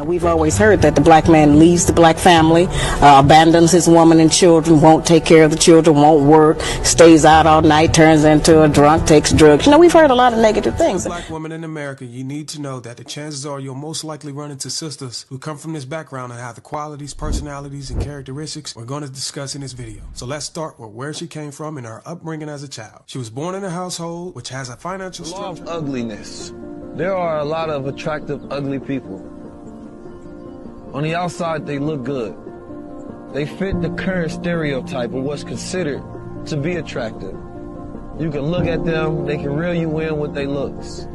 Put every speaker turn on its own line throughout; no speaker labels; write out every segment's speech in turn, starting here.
We've always heard that the black man leaves the black family, abandons his woman and children, won't take care of the children, won't work, stays out all night, turns into a drunk, takes drugs. We've heard a lot of negative things.
Black women in America, you need to know that the chances are you'll most likely run into sisters who come from this background and have the qualities, personalities, and characteristics we're going to discuss in this video. So let's start with where she came from and her upbringing as a child. She was born in a household which has a financial structure.
Law of ugliness. There are a lot of attractive, ugly people. On the outside, they look good. They fit the current stereotype of what's considered to be attractive. You can look at them, they can reel you in with their looks.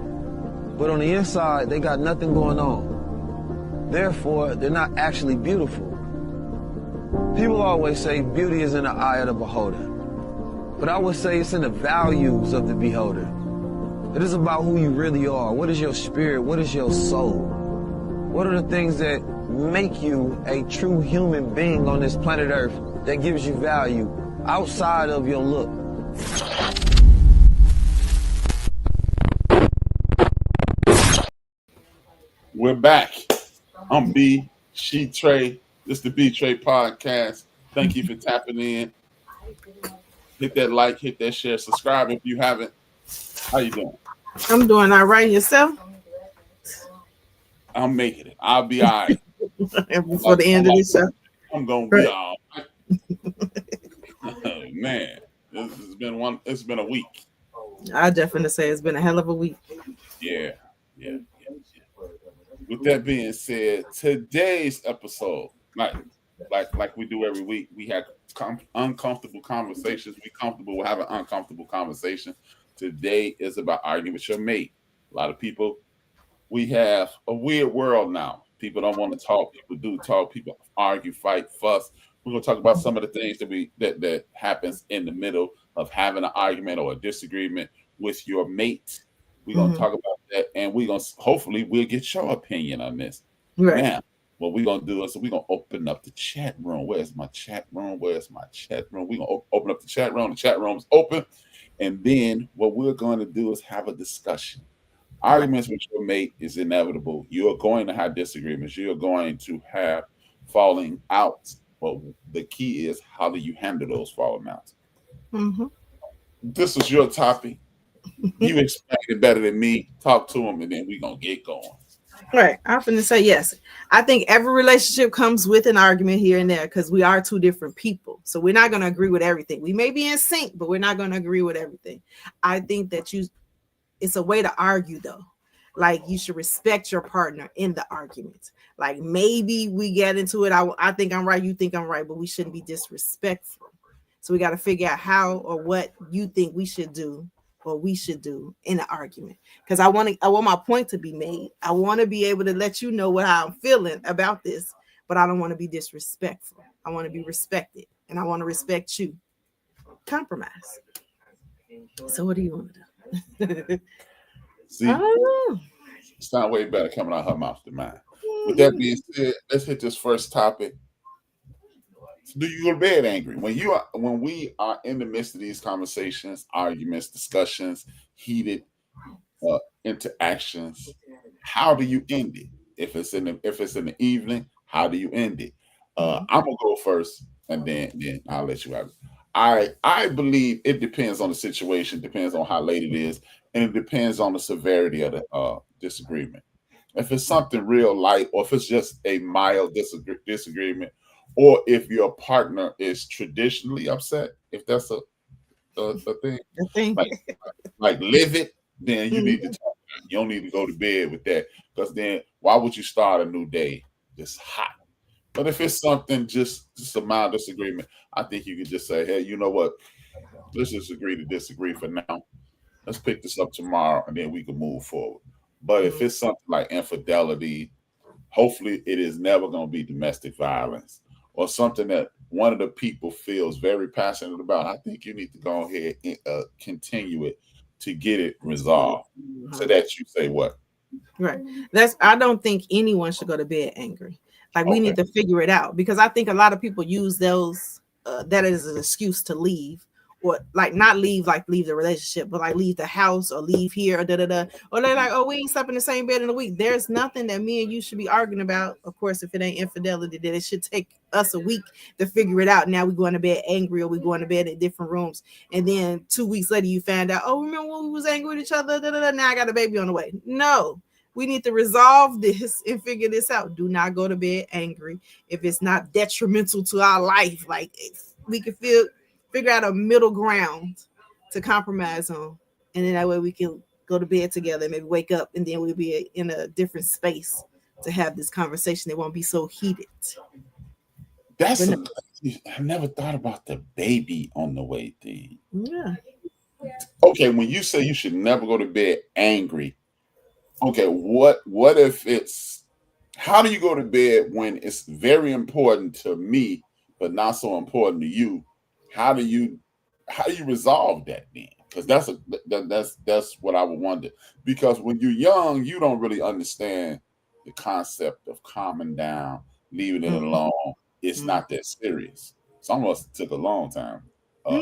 But on the inside, they got nothing going on. Therefore, they're not actually beautiful. People always say beauty is in the eye of the beholder. But I would say it's in the values of the beholder. It is about who you really are. What is your spirit? What is your soul? What are the things that make you a true human being on this planet Earth that gives you value outside of your look?
We're back. I'm B-Trey. This is the B-Trey Podcast. Thank you for tapping in. Hit that like, hit that share, subscribe if you haven't. How you doing?
I'm doing all right. Yourself?
I'm making it. I'll be all right.
Before the end of the show.
I'm gonna be all right. Oh, man. It's been a week.
I definitely say it's been a hell of a week.
Yeah. With that being said, today's episode, like we do every week, we have uncomfortable conversations. We're comfortable with having uncomfortable conversation. Today is about arguing with your mate. A lot of people, we have a weird world now. People don't want to talk. People do talk. People argue, fight, fuss. We're going to talk about some of the things that happens in the middle of having an argument or a disagreement with your mate. We're going to talk about that, and hopefully we'll get your opinion on this.
Right.
Now, what we're going to do is we're going to open up the chat room. Where's my chat room? We're going to open up the chat room. The chat room is open. And then what we're going to do is have a discussion. Arguments with your mate is inevitable. You're going to have disagreements. You're going to have falling out. But the key is, how do you handle those falling outs? Mm-hmm. This is your topic. You explain it better than me. Talk to them, and then we're going to get going.
Right. I'm going to say yes. I think every relationship comes with an argument here and there because we are two different people. So we're not going to agree with everything. We may be in sync, but we're not going to agree with everything. I think that it's a way to argue, though. Like, you should respect your partner in the argument. Like, maybe we get into it. I think I'm right. You think I'm right, but we shouldn't be disrespectful. So we got to figure out how or what you think we should do or we should do in an argument. Because I want my point to be made. I want to be able to let you know how I'm feeling about this, but I don't want to be disrespectful. I want to be respected, and I want to respect you. Compromise. So what do you want to do?
See, it sounds way better coming out her mouth than mine. With that being said, let's hit this first topic. Do you go to bed angry? When we are in the midst of these conversations, arguments, discussions, heated interactions, how do you end it? If it's in the evening, how do you end it? I'm gonna go first, and then I'll let you have it. I believe it depends on the situation, depends on how late it is, and it depends on the severity of the disagreement. If it's something real light, or if it's just a mild disagreement, or if your partner is traditionally upset, if that's a thing, like livid, then you need to talk. You don't need to go to bed with that, because then why would you start a new day just hot? But if it's something just a mild disagreement, I think you can just say, hey, you know what? Let's just agree to disagree for now. Let's pick this up tomorrow, and then we can move forward. But if it's something like infidelity, hopefully it is never going to be domestic violence or something that one of the people feels very passionate about. I think you need to go ahead and continue it to get it resolved. So that you say what?
Right. I don't think anyone should go to bed angry. Like, we need to figure it out, because I think a lot of people use those that as an excuse to leave or like not leave, like leave the relationship, but like leave the house or leave here or da-da-da. Or they're like, oh, we ain't slept in the same bed in a week. There's nothing that me and you should be arguing about. Of course, if it ain't infidelity, then it should take us a week to figure it out. Now we going to bed angry, or we going to bed in different rooms. And then 2 weeks later, you find out, oh, remember when we was angry with each other? Da-da-da. Now I got a baby on the way. No, we need to resolve this and figure this out. Do not go to bed angry if it's not detrimental to our life. Like we can figure out a middle ground to compromise on, and then that way we can go to bed together, maybe wake up, and then we'll be in a different space to have this conversation. It won't be so heated.
I never thought about the baby on the way thing.
Yeah.
Okay, when you say you should never go to bed angry, okay, what if it's, how do you go to bed when it's very important to me but not so important to you? How do you resolve that then? Because that's what I would wonder. Because when you're young, you don't really understand the concept of calming down, leaving it alone. It's not that serious. Some of us took a long time. But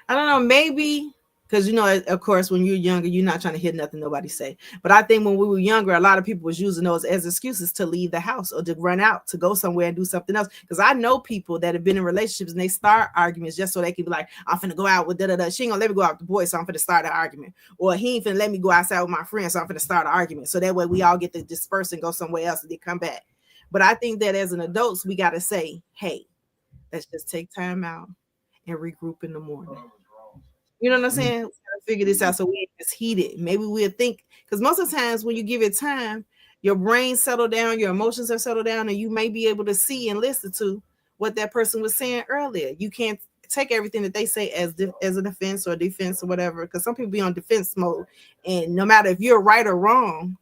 I don't know, maybe because, you know, of course, when you're younger, you're not trying to hear nothing nobody say. But I think when we were younger, a lot of people was using those as excuses to leave the house or to run out, to go somewhere and do something else. Because I know people that have been in relationships and they start arguments just so they can be like, I'm finna go out with da-da-da. She ain't gonna let me go out with the boys, so I'm finna start an argument. Or he ain't finna let me go outside with my friends, so I'm finna start an argument. So that way we all get to disperse and go somewhere else and then come back. But I think that as an adults, we got to say, hey, let's just take time out and regroup in the morning. You know what I'm saying? We gotta figure this out so we ain't just heated. Maybe we'll think, because most of the times when you give it time, your brain settle down, your emotions have settled down, and you may be able to see and listen to what that person was saying earlier. You can't take everything that they say as a defense or whatever, because some people be on defense mode, and no matter if you're right or wrong,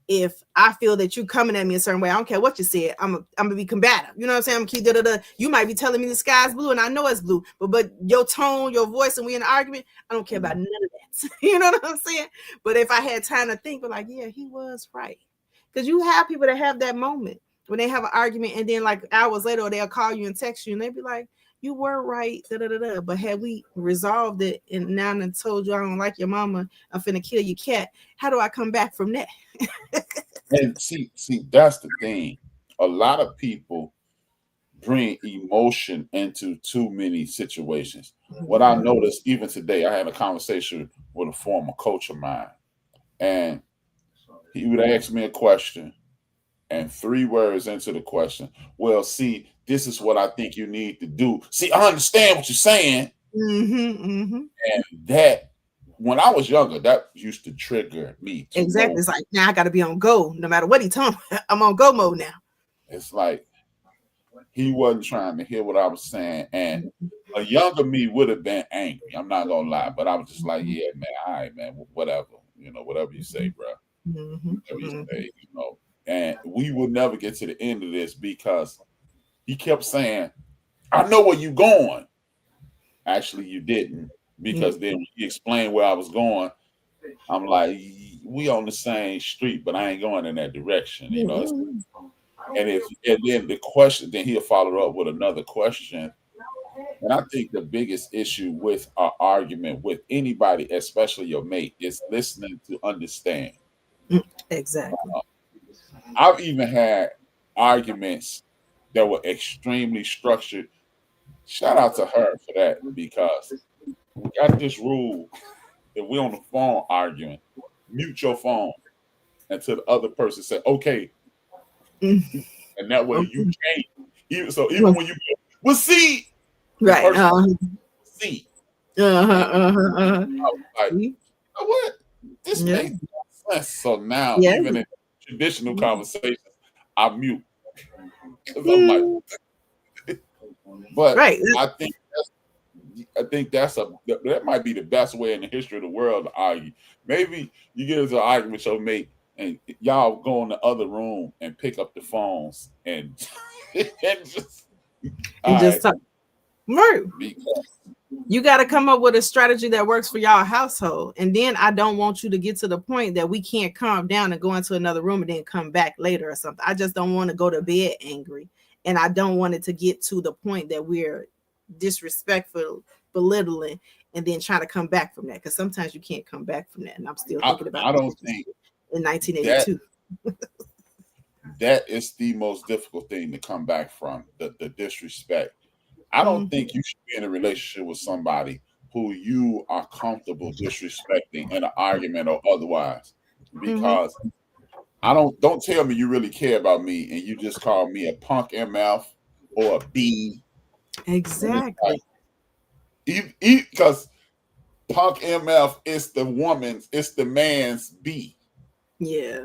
if I feel that you're coming at me a certain way, I don't care what you said, I'm gonna be combative. You know what I'm saying? I'm gonna keep da-da-da. You might be telling me the sky's blue and I know it's blue, but your tone, your voice, and we in an argument, I don't care about none of that. You know what I'm saying? But if I had time to think, but like, yeah, he was right. Because you have people that have that moment when they have an argument, and then like hours later, they'll call you and text you, and they'll be like, you were right, da-da-da-da. But had we resolved it and now I told you I don't like your mama, I'm finna kill your cat, how do I come back from that?
And see, that's the thing. A lot of people bring emotion into too many situations. What I noticed even today, I had a conversation with a former coach of mine, and he would ask me a question, and 3 words into the question, well, see, this is what I think you need to do. See, I understand what you're saying. And that, when I was younger, that used to trigger me.
Exactly. It's like, now I got to be on go. No matter what he told me, I'm on go mode now.
It's like he wasn't trying to hear what I was saying. And a younger me would have been angry. I'm not going to lie. But I was just like, yeah, man, all right, man, whatever. You know, whatever you say, bro. Whatever you say, you know. And we will never get to the end of this because he kept saying, I know where you're going. Actually, you didn't. Because then when he explained where I was going, I'm like, we on the same street, but I ain't going in that direction, you know. And then the question, then he'll follow up with another question. And I think the biggest issue with our argument with anybody, especially your mate, is listening to understand.
Exactly.
I've even had arguments that were extremely structured. Shout out to her for that, because we got this rule: if we're on the phone arguing, mute your phone until the other person say, okay. And that way you can't. Even when you go, well, see.
Right.
See.
Like,
you know what? This makes sense. So now, even in traditional conversations, I mute. Because I'm like, but
right.
I think that might be the best way in the history of the world to argue. Maybe you get into an argument with your mate and y'all go in the other room and pick up the phones and just
talk. Right. You got to come up with a strategy that works for y'all household. And then I don't want you to get to the point that we can't calm down and go into another room and then come back later or something. I just don't want to go to bed angry And I don't want it to get to the point that we're disrespectful, belittling, and then trying to come back from that. Because sometimes you can't come back from that. And I'm still thinking about
I don't think
in 1982.
That is the most difficult thing to come back from, the disrespect. I don't think you should be in a relationship with somebody who you are comfortable disrespecting in an argument or otherwise. Because don't tell me you really care about me and you just call me a punk MF or a B.
Exactly.
Because punk MF is the woman's, it's the man's B.
Yeah.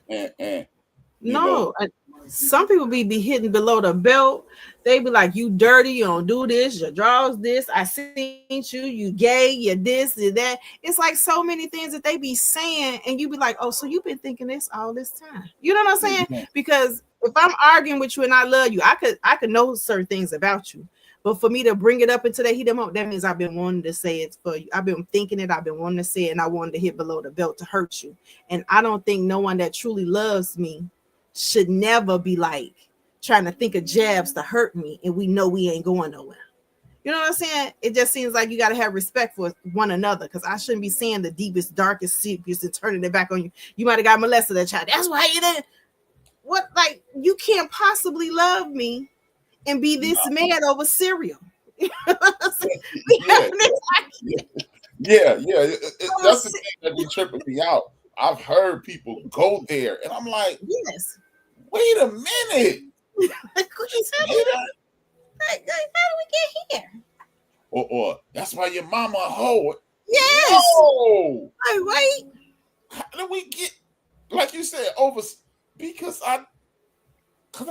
and
no, some people be hitting below the belt. They be like, you dirty, you don't do this, your drawers this, I seen you gay, you this, you that. It's like so many things that they be saying, and you be like, oh, so you've been thinking this all this time. You know what I'm saying? Because if I'm arguing with you and I love you, I could know certain things about you. But for me to bring it up into that heat moment, that means I've been wanting to say it for you. I've been thinking it, I've been wanting to say it, and I wanted to hit below the belt to hurt you. And I don't think no one that truly loves me should never be like trying to think of jabs to hurt me, and we know we ain't going nowhere. You know what I'm saying? It just seems like you got to have respect for one another, because I shouldn't be saying the deepest, darkest secrets and turning it back on you. You might have got molested that child. That's why you didn't. What? Like, you can't possibly love me and be this mad over cereal.
Yeah. That's the thing that be tripping me out. I've heard people go there, and I'm like,
yes.
Wait a minute.
Like, how do we get here?
Or that's why your mama a hoe.
Yes.
No.
Wait.
How do we get, like you said, over? Because I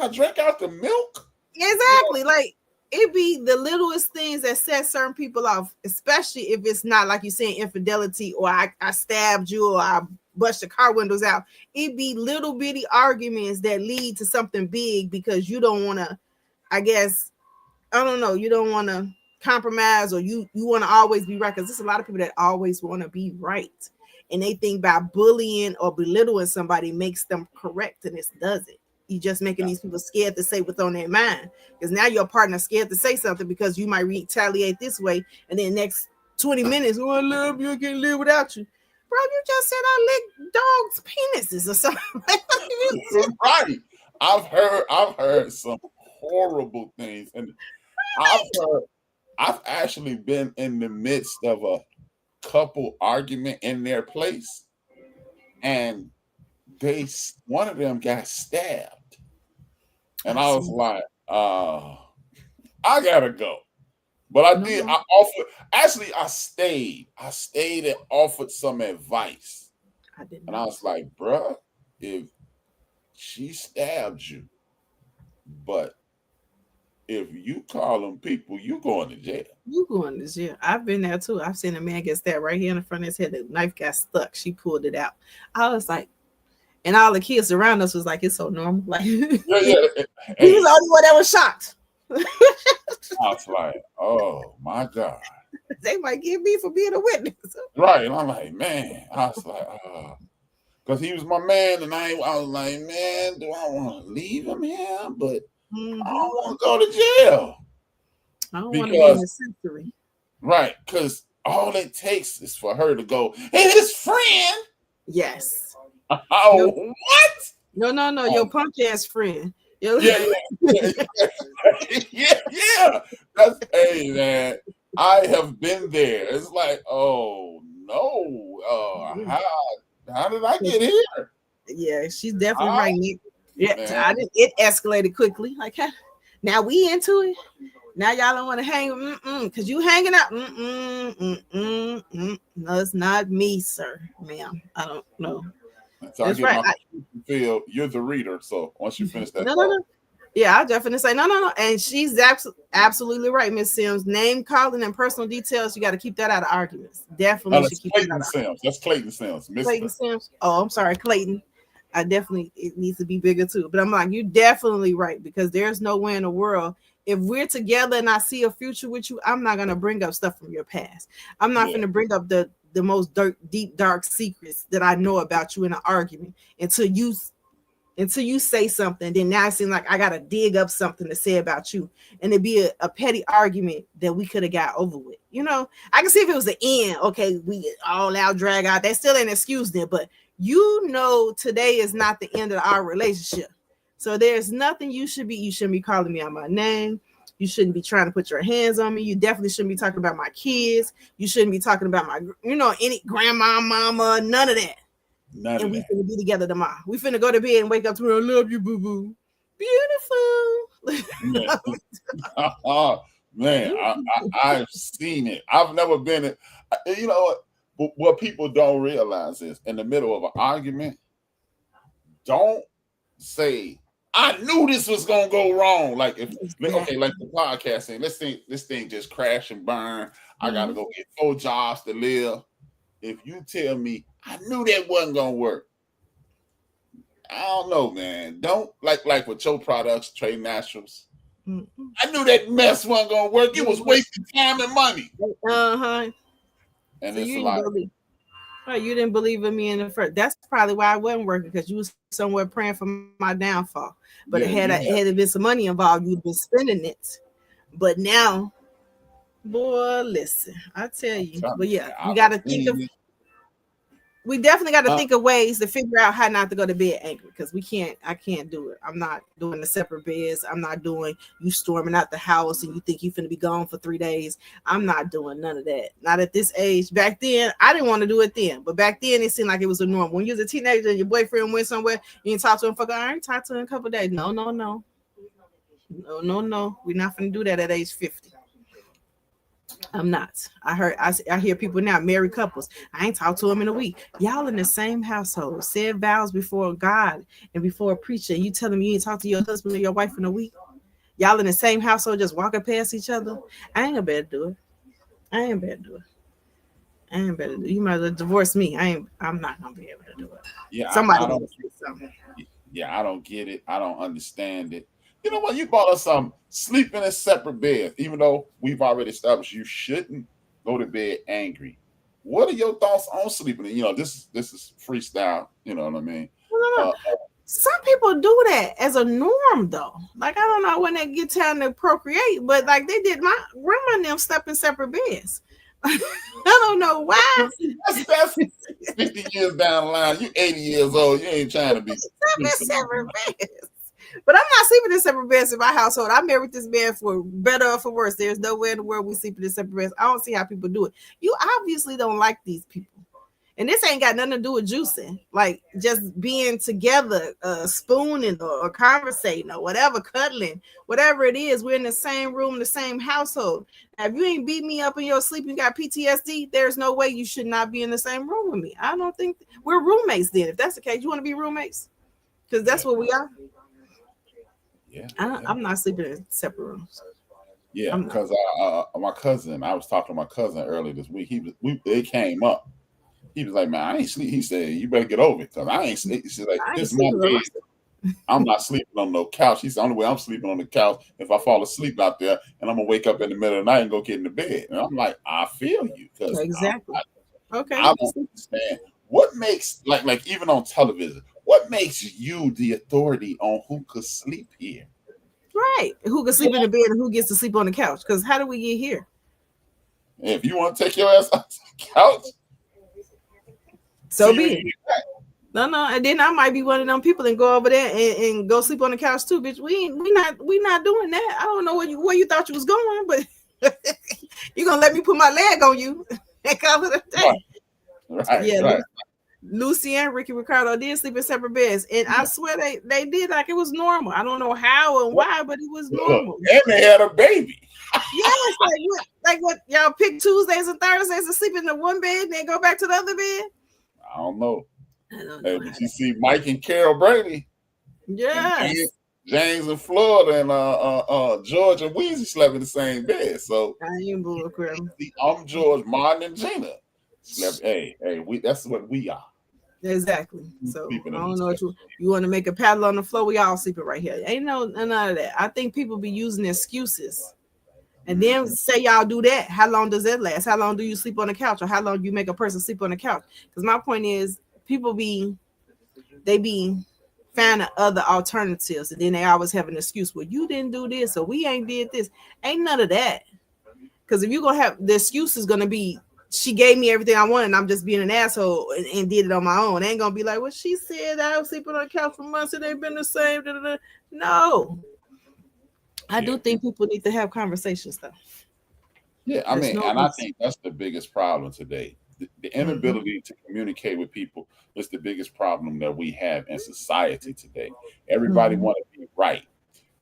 drank out the milk.
Exactly. Like, it be the littlest things that set certain people off, especially if it's not like you're saying infidelity, or I stabbed you, or I bust your car windows out. It be little bitty arguments that lead to something big, because you don't want to, I guess, I don't know, you don't want to compromise, or you want to always be right, because there's a lot of people that always want to be right, and they think by bullying or belittling somebody makes them correct, and it doesn't. You just making these people scared to say what's on their mind, because now your partner's scared to say something because you might retaliate this way, and then next 20 minutes, oh, I love you, I can't live without you. Bro, you just said I lick dogs' penises or something.
Right. I've heard some horrible things, and I've actually been in the midst of a couple argument in their place, and one of them got stabbed. And I was like, I gotta go. But I did. I offered. Actually, I stayed. I stayed and offered some advice. And I was like, bruh, if she stabbed you, but if you call them people, you going to jail.
You going to jail. I've been there too. I've seen a man get stabbed right here in the front of his head. The knife got stuck. She pulled it out. I was like, and all the kids around us was like, it's so normal. Like, he was the only one that was shocked.
I was like, oh my God.
They might get me for being a witness.
Right. And I'm like, man, I was like, because he was my man, and I was like, man, do I want to leave him here? But I don't want to go to jail.
I don't want to be in the century.
Right. Because all it takes is for her to go, hey, his friend.
Yes.
Oh, what?
No, your punk ass friend.
Yeah. That's, hey, man, I have been there. It's like, oh no, how did I get here?
Yeah, she's definitely right. Yeah, it escalated quickly. Like, now we into it. Now y'all don't want to hang, because you hanging out. No, it's not me, sir, ma'am. I don't know.
So that's right. Feel you're the reader. So once you finish that,
no. Yeah, I definitely say no. And she's absolutely right, Miss Sims. Name calling and personal details, you got to keep that out of arguments. Definitely should keep that out of arguments.
That's Clayton Sims.
Clayton Sims. Oh, I'm sorry, Clayton. It needs to be bigger too. But I'm like, you're definitely right, because there's no way in the world, if we're together and I see a future with you, I'm not gonna bring up stuff from your past. I'm not gonna bring up the most deep, dark secrets that I know about you in an argument until you until you say something. Then now it seems like I gotta dig up something to say about you, and it'd be a petty argument that we could have got over with. You know, I can see if it was the end. Okay, we all out drag out. That still ain't an excuse then, but you know, today is not the end of our relationship. So there's nothing you shouldn't be calling me out my name. You shouldn't be trying to put your hands on me. You definitely shouldn't be talking about my kids. You shouldn't be talking about my, any grandma, mama, none of that. And we finna be together tomorrow. We finna go to bed and wake up to, I love you, boo boo. Beautiful.
Oh man, I've seen it. I've never been it. You know what people don't realize is in the middle of an argument, don't say, I knew this was gonna go wrong. Like like the podcast thing, this thing just crash and burn. I gotta go get 4 jobs to live. If you tell me I knew that wasn't gonna work, I don't know, man. Don't like with your products, Trade Naturals. I knew that mess wasn't gonna work. It was wasting time and money. And so it's a lot.
You didn't believe in me in the first. That's probably why I wasn't working, because you was somewhere praying for my downfall. But it had been some money involved, you'd been spending it. But now, boy, listen, I tell you. But yeah, we got to think of. We definitely got to think of ways to figure out how not to go to bed angry, because I can't do it. I'm not doing the separate beds. I'm not doing you storming out the house and you think you're finna be gone for 3 days. I'm not doing none of that. Not at this age. Back then, I didn't want to do it then, but back then it seemed like it was a norm. When you was a teenager and your boyfriend went somewhere, you didn't talk to him for, I ain't talked to him in a couple of days. No. We're not finna do that at age 50. I'm not. I hear people now, married couples. I ain't talked to them in a week. Y'all in the same household, said vows before God and before a preacher. You tell them you ain't talked to your husband or your wife in a week. Y'all in the same household, just walking past each other. I ain't gonna be able to do it. You might as well divorce me. I'm not gonna be able to do it.
Yeah,
somebody.
I don't get it. I don't understand it. You know what? You brought us sleeping in separate beds, even though we've already established you shouldn't go to bed angry. What are your thoughts on sleeping? This is freestyle. You know what I mean?
Some people do that as a norm, though. Like, I don't know when they get time to procreate, but like they did, my grandma and them slept in separate beds. I don't know why.
That's 50 years down the line. You 80 years old. You ain't trying to be
sleeping in separate beds. But I'm not sleeping in separate beds in my household. I married this man for better or for worse. There's no way in the world we sleep in separate beds. I don't see how people do it. You obviously don't like these people. And this ain't got nothing to do with juicing. Like just being together, spooning or conversating or whatever, cuddling, whatever it is. We're in the same room, the same household. Now, if you ain't beat me up in your sleep, you got PTSD, there's no way you should not be in the same room with me. I don't think we're roommates then. If that's the case, you want to be roommates? Because that's what we are.
Yeah,
I'm not sleeping in separate rooms.
Yeah, because my cousin, I was talking to my cousin earlier this week. It came up. He was like, "Man, I ain't sleep." He said, "You better get over it, because I ain't sleep." He said, "Like this is my bed. I'm not sleeping on no couch." He said, "The only way I'm sleeping on the couch if I fall asleep out there, and I'm gonna wake up in the middle of the night and go get in the bed." And I'm like, "I feel you, because
exactly."
I don't understand what makes like even on television. What makes you the authority on who could sleep here?
Right. Who could sleep in the bed and who gets to sleep on the couch? Because how do we get here?
If you want to take your ass off the couch,
so be it. No. And then I might be one of them people and go over there and go sleep on the couch too, bitch. We not doing that. I don't know where you thought you was going, but you're gonna let me put my leg on you and call it a day.
Right.
Lucy and Ricky Ricardo did sleep in separate beds, and I swear they did like it was normal. I don't know how and why, but it was normal.
And they had a baby.
Yes, like what y'all pick Tuesdays and Thursdays to sleep in the one bed and then go back to the other bed.
I don't know. Hey, did you see Mike and Carol Brady?
Yes.
James and Florida and George and Weezy slept in the same bed. So
I ain't bullcrap.
I'm George, Martin, and Gina. Hey, that's what we are.
Exactly. So I don't know what you want to make a paddle on the floor. We all sleeping right here. Ain't none of that. I think people be using excuses. And then say y'all do that. How long does that last? How long do you sleep on the couch? Or how long do you make a person sleep on the couch? Because my point is, people be finding other alternatives, and then they always have an excuse. Well, you didn't do this, or we ain't did this. Ain't none of that. Because if you're gonna have the excuse is gonna be she gave me everything I wanted, and I'm just being an asshole and did it on my own. It ain't gonna be like, well, she said I was sleeping on the couch for months and they've been the same. Da, da, da. No. I do think people need to have conversations though.
Yeah, I mean, and I think that's the biggest problem today. The inability to communicate with people is the biggest problem that we have in society today. Everybody want to be right.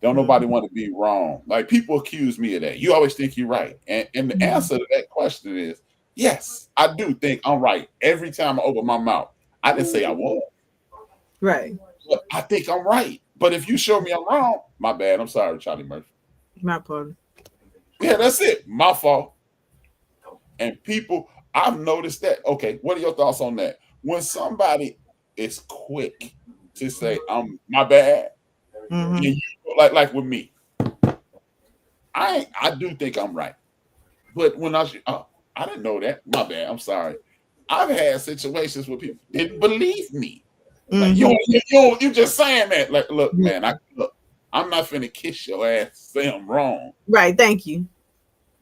Don't nobody want to be wrong. Like, people accuse me of that. You always think you're right. And the answer to that question is, yes, I do think I'm right every time I open my mouth. I didn't say I was.
Right.
But I think I'm right. But if you show me I'm wrong, my bad. I'm sorry, Charlie Murphy.
My pardon.
Yeah, that's it. My fault. And people, I've noticed that. Okay, what are your thoughts on that? When somebody is quick to say, my bad, like with me, I do think I'm right. But when I didn't know that. My bad. I'm sorry. I've had situations where people didn't believe me. Like, you just saying that. Like, look, man, I'm not finna kiss your ass, say I'm wrong.
Right, thank you.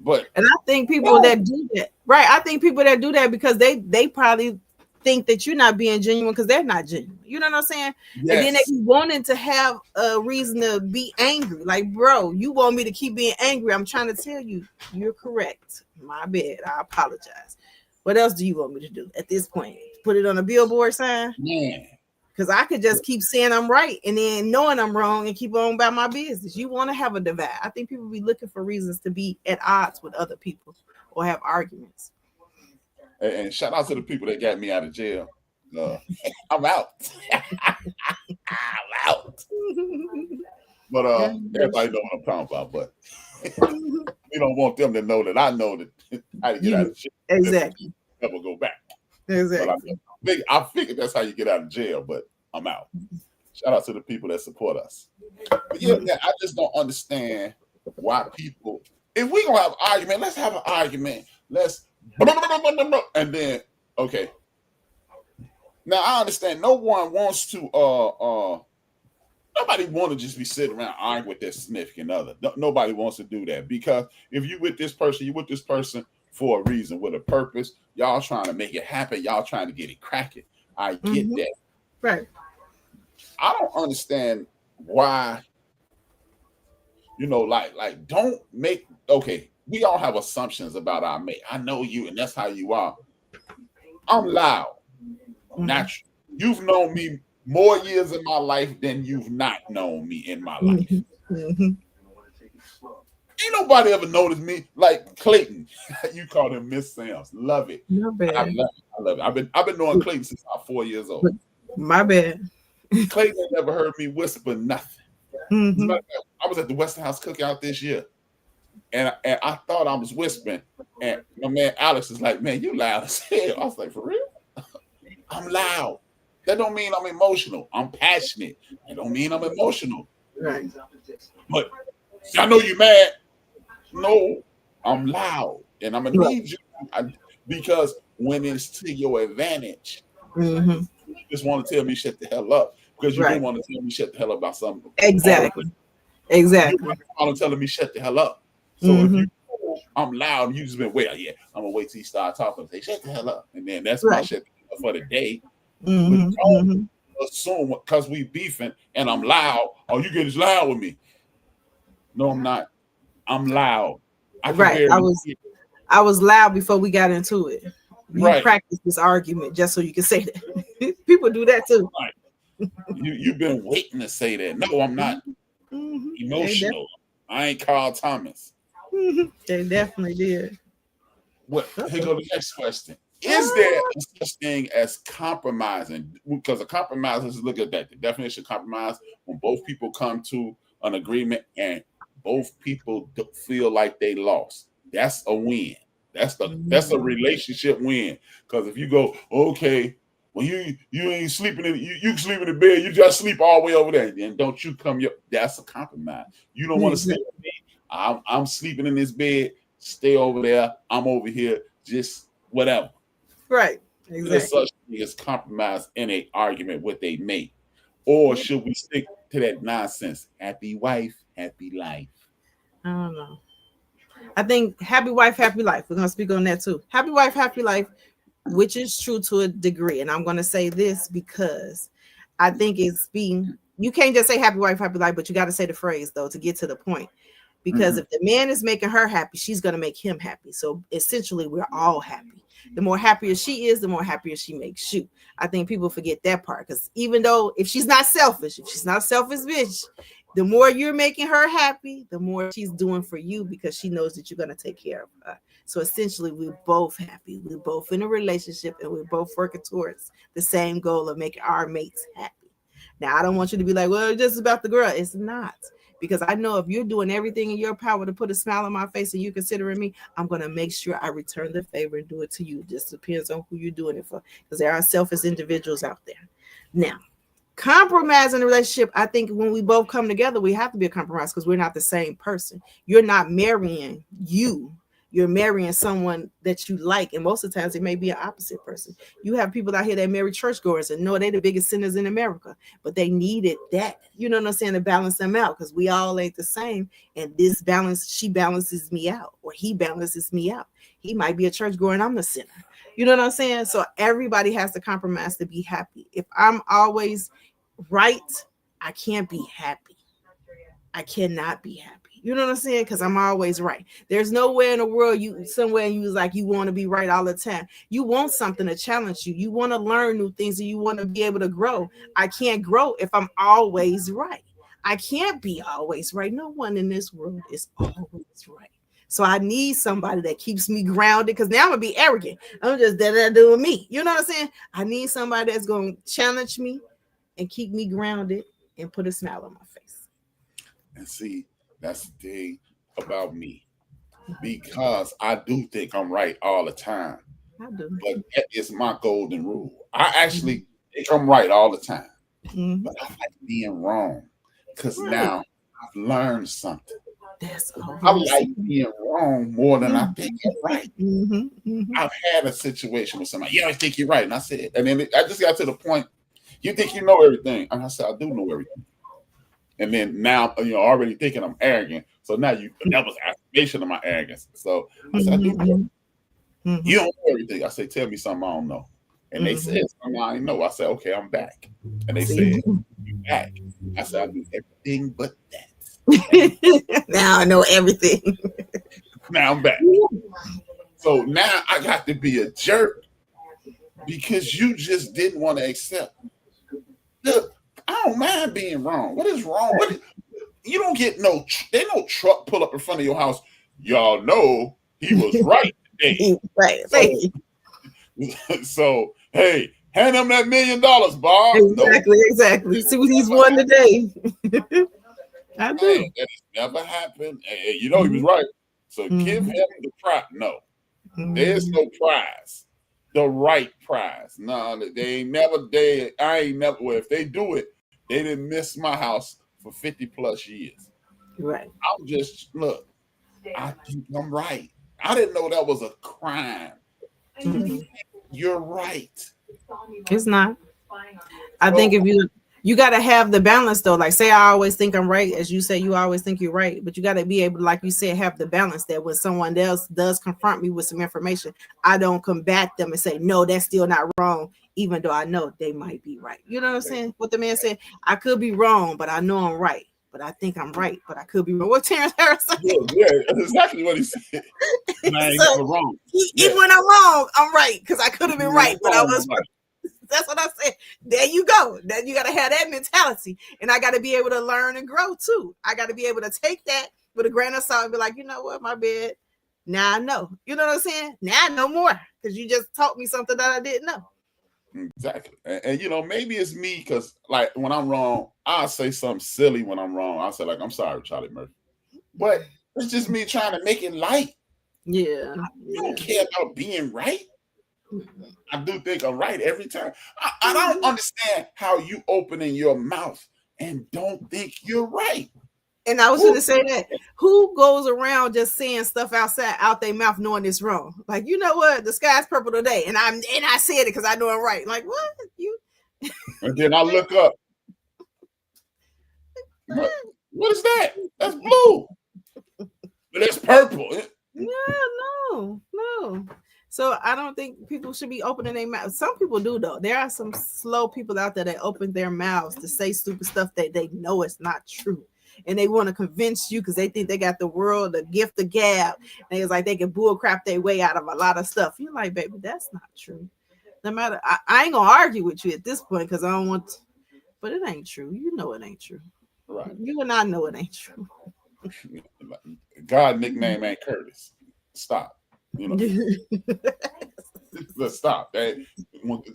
And
I think people that do that, right? I think people that do that because they probably think that you're not being genuine because they're not genuine. You know what I'm saying? Yes. And then they be wanting to have a reason to be angry. Like, bro, you want me to keep being angry? I'm trying to tell you, you're correct. My bad. I apologize. What else do you want me to do at this point? Put it on a billboard sign?
Yeah.
Because I could just keep saying I'm right and then knowing I'm wrong and keep on about my business. You want to have a divide. I think people be looking for reasons to be at odds with other people or have arguments.
And shout out to the people that got me out of jail. I'm out. I'm out. But everybody know what I'm talking about. But we don't want them to know that I know that how to get out of jail.
Exactly.
Never go back.
Exactly.
I figured that's how you get out of jail, but I'm out. Shout out to the people that support us. But yeah, I just don't understand why people, if we gonna have an argument, let's have an argument. And then, okay. Now I understand no one wants to nobody want to just be sitting around arguing with their significant other. Nobody wants to do that, because if you with this person for a reason, with a purpose. Y'all trying to make it happen. Y'all trying to get it cracking. I get that.
Right.
I don't understand why, like don't make, okay, we all have assumptions about our mate. I know you, and that's how you are. I'm loud. Natural. You've known me more years in my life than you've not known me in my life. Ain't nobody ever noticed me like Clayton. You call him Miss Sam's. Love it.
My bad.
I love it. I've been knowing Clayton since I was 4 years old.
My bad.
Clayton never heard me whisper nothing. I was at the Weston House cookout this year, and I thought I was whispering, and my man Alex is like, "Man, you loud as hell." I was like, "For real?" I'm loud. That don't mean I'm emotional. I'm passionate. That don't mean I'm emotional.
Right.
But I know you mad. No, I'm loud, and I'm gonna need you because when it's to your advantage, you just want to tell me shut the hell up, because you don't want to tell me shut the hell up about something.
Exactly.
You're telling me shut the hell up. So if I'm loud, and you just been I'm gonna wait till you start talking and say shut the hell up, and then that's my shut the hell up for the day. But don't assume because we beefing and I'm loud, oh, you get as loud with me. No, I'm not. I'm loud. I
was loud before we got into it. You practice this argument just so you can say that. People do that too.
Right. You've been waiting to say that. No, I'm not emotional. I ain't Carl Thomas.
They definitely did.
Here go the next question. Is there such thing as compromising? Because a compromise, let's look at that. The definition of compromise, when both people come to an agreement and both people feel like they lost. That's a win. That's a relationship win. Because if you go, okay, well, you ain't sleeping in you sleep in the bed, you just sleep all the way over there, and don't you come that's a compromise. You don't want to sleep with me. I'm sleeping in this bed, stay over there, I'm over here, just whatever.
Right. Exactly.
There's such thing as compromise in an argument with a mate. Or should we stick to that nonsense? Happy wife, happy life.
I don't know. I think happy wife, happy life. We're gonna speak on that too. Happy wife, happy life, which is true to a degree. And I'm gonna say this because I think you can't just say happy wife, happy life, but you got to say the phrase though to get to the point. Because if the man is making her happy, she's gonna make him happy. So essentially, we're all happy. The more happier she is, the more happier she makes you. I think people forget that part because even though if she's not selfish bitch, the more you're making her happy, the more she's doing for you because she knows that you're going to take care of her. So essentially, we're both happy. We're both in a relationship and we're both working towards the same goal of making our mates happy. Now, I don't want you to be like, well, it's just about the girl. It's not. Because I know if you're doing everything in your power to put a smile on my face and you considering me, I'm going to make sure I return the favor and do it to you. It just depends on who you're doing it for. Because there are selfish individuals out there. Now, compromise in a relationship, I think when we both come together, we have to be a compromise because we're not the same person. You're not marrying you. You're marrying someone that you like. And most of the times it may be an opposite person. You have people out here that marry churchgoers and know they're the biggest sinners in America, but they needed that, you know what I'm saying, to balance them out because we all ain't the same. And this balance, she balances me out or he balances me out. He might be a churchgoer and I'm the sinner. You know what I'm saying? So everybody has to compromise to be happy. If I'm always right, I can't be happy. I cannot be happy. You know what I'm saying? Because I'm always right. There's nowhere in the world you was like you want to be right all the time. You want something to challenge you. You want to learn new things and you want to be able to grow. I can't grow if I'm always right. I can't be always right. No one in this world is always right. So I need somebody that keeps me grounded because now I'm going to be arrogant. I'm just doing me. You know what I'm saying? I need somebody that's going to challenge me and keep me grounded and put a smile on my face.
And see, that's the thing about me, because I do think I'm right all the time.
I do.
But that is my golden rule. I actually think I'm right all the time, but I like being wrong because now I've learned something. I like being wrong more than I think I'm right. I've had a situation with somebody, I think you're right. And I said, and then I just got to the point, you think you know everything. And I said, I do know everything. And then now, already thinking I'm arrogant. So now that was affirmation of my arrogance. So I said, I do know. You don't know everything. I said, tell me something I don't know. And they said, something I didn't know. I said, okay, I'm back. And they said, you back. I said, I do everything but that.
Now I know everything.
Now I'm back. So now I got to be a jerk because you just didn't want to accept. Look, I don't mind being wrong. What is wrong? You don't get no truck pull up in front of your house. Y'all know he was right today.
Right.
So, hey, hand him that $1 million, Bob.
Exactly. See what he's won today. I do.
Hey, that has never happened. Hey, he was right. So give him the prize. No, there's no prize. The right prize. No, they ain't never. Well, if they do it, they didn't miss my house for 50 plus years.
Right.
I'm just I think I'm right. I didn't know that was a crime. You're right.
It's not. I think if you got to have the balance though. Like say I always think I'm right, as you say, you always think you're right, but you got to be able to, like you said, have the balance that when someone else does confront me with some information, I don't combat them and say, no, that's still not wrong, even though I know they might be right. You know what I'm saying? What the man said, I could be wrong, but I know I'm right. But I think I'm right, but I could be wrong. What Terrence Harris said?
Yeah, that's exactly what he said. I ain't never wrong.
Even when I'm wrong, I'm right because I could have been right, but I was right. That's what I said. There you go. Then you got to have that mentality, and I got to be able to learn and grow too. I got to be able to take that with a grain of salt and be like, you know what, my bad. Now I know. You know what I'm saying? Now I know more because you just taught me something that I didn't know.
Exactly. And maybe it's me because like when I'm wrong, I'll say something silly when I'm wrong. I'll say like, I'm sorry, Charlie Murphy. But it's just me trying to make it light.
Yeah.
I don't care about being right. I do think I'm right every time. I don't understand how you opening your mouth and don't think you're right.
And I was going to say that. Who goes around just saying stuff out their mouth knowing it's wrong? Like, you know what? The sky's purple today. And I said it because I know I'm right. Like, what? You?
And then I look up What is that? That's blue. But that's purple.
No. So I don't think people should be opening their mouths. Some people do, though. There are some slow people out there that open their mouths to say stupid stuff that they know it's not true. And they want to convince you because they think they got the gift of gab. And it's like they can bull crap their way out of a lot of stuff. You're like, baby, that's not true. No matter, I ain't gonna argue with you at this point because I don't want to, but it ain't true. You know it ain't true.
Right.
You and I know it ain't true.
God nickname ain't Curtis. Stop. You know. Let's stop.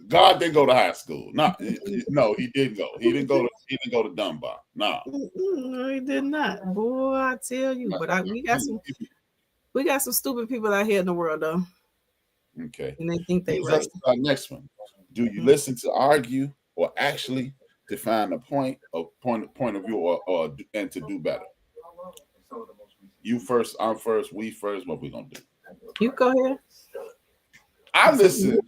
God didn't go to high school. No, he didn't go. He didn't go to Dunbar. No,
he did not. Boy, I tell you. But we got some stupid people out here in the world, though.
Okay.
And they think they right.
Our next one. Do you listen to argue or actually define the point of view or and to do better? You first, I'm first, we first. What we gonna do?
You go ahead.
I listen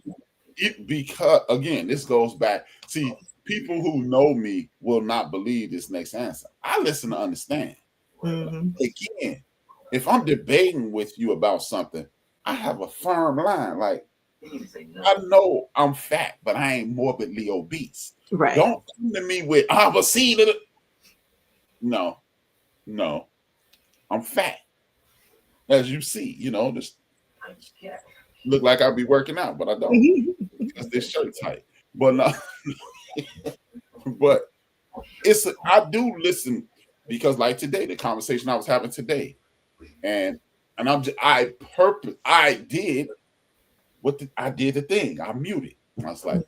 because again, this goes back. See, people who know me will not believe this next answer. I listen to understand.
Mm-hmm.
Again, if I'm debating with you about something, I have a firm line. Like, I know I'm fat, but I ain't morbidly obese.
Right.
Don't come to me with but see that. No, I'm fat. As you see, just look like I'll be working out, but I don't because this shirt tight. But no, but I do listen because like today, the conversation I was having today, and I did the thing. I muted. I was like,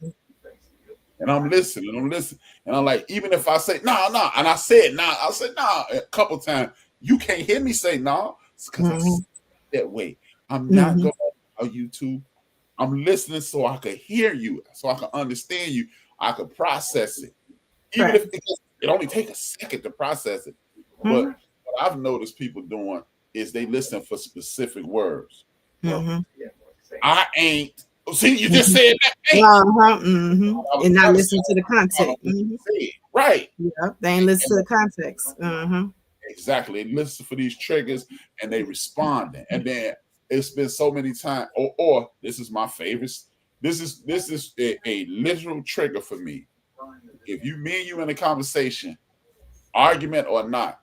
and I'm listening, and I'm like, even if I say no, and I said no, a couple times. You can't hear me say no, because I said that way. I'm not going to allow you to. I'm listening so I can hear you, so I can understand you. I can process it, even if it only takes a second to process it. But what I've noticed people doing is they listen for specific words. I ain't. See, you just said that.
And not listen to the context.
Right.
Yeah, they ain't listen to the context.
Exactly. They listen for these triggers and they respond. And then it's been so many times. Or this is my favorite. This is a literal trigger for me. If me and you in a conversation, argument or not,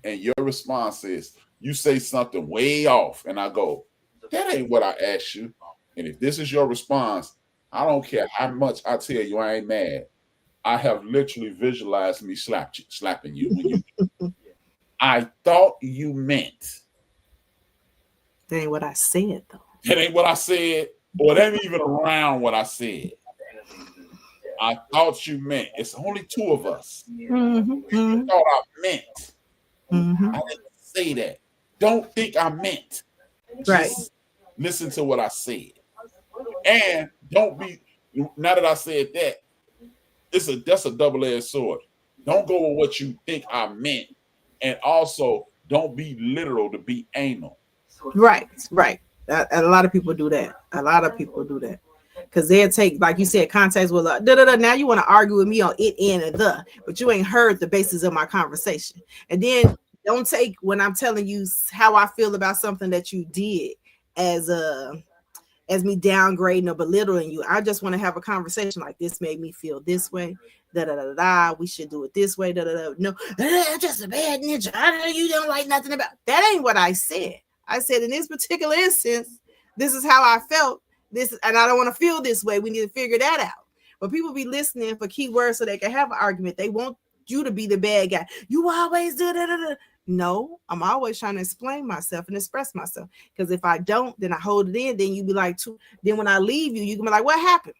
and your response is you say something way off, and I go, that ain't what I asked you. And if this is your response, I don't care how much I tell you I ain't mad. I have literally visualized me slapping you when you I thought you meant.
That ain't what I said, though.
That ain't what I said, or that ain't even around what I said. I thought you meant. It's only two of us. I thought I meant. I didn't say that. Don't think I meant. Just listen to what I said. And don't be, now that I said that, that's a double-edged sword. Don't go with what you think I meant. And also, don't be literal to be anal. Right.
A lot of people do that. Because they'll take, like you said, context with now you want to argue with me on it and the, but you ain't heard the basis of my conversation. And then don't take when I'm telling you how I feel about something that you did as me downgrading or belittling you. I just want to have a conversation like this made me feel this way. We should do it this way. No, I'm just a bad ninja. You don't like nothing about that. Ain't what I said. I said in this particular instance, this is how I felt. And I don't want to feel this way. We need to figure that out. But people be listening for keywords so they can have an argument. They want you to be the bad guy. You always do that. No, I'm always trying to explain myself and express myself. Because if I don't, then I hold it in. Then you be like, then when I leave you, you can be like, what happened?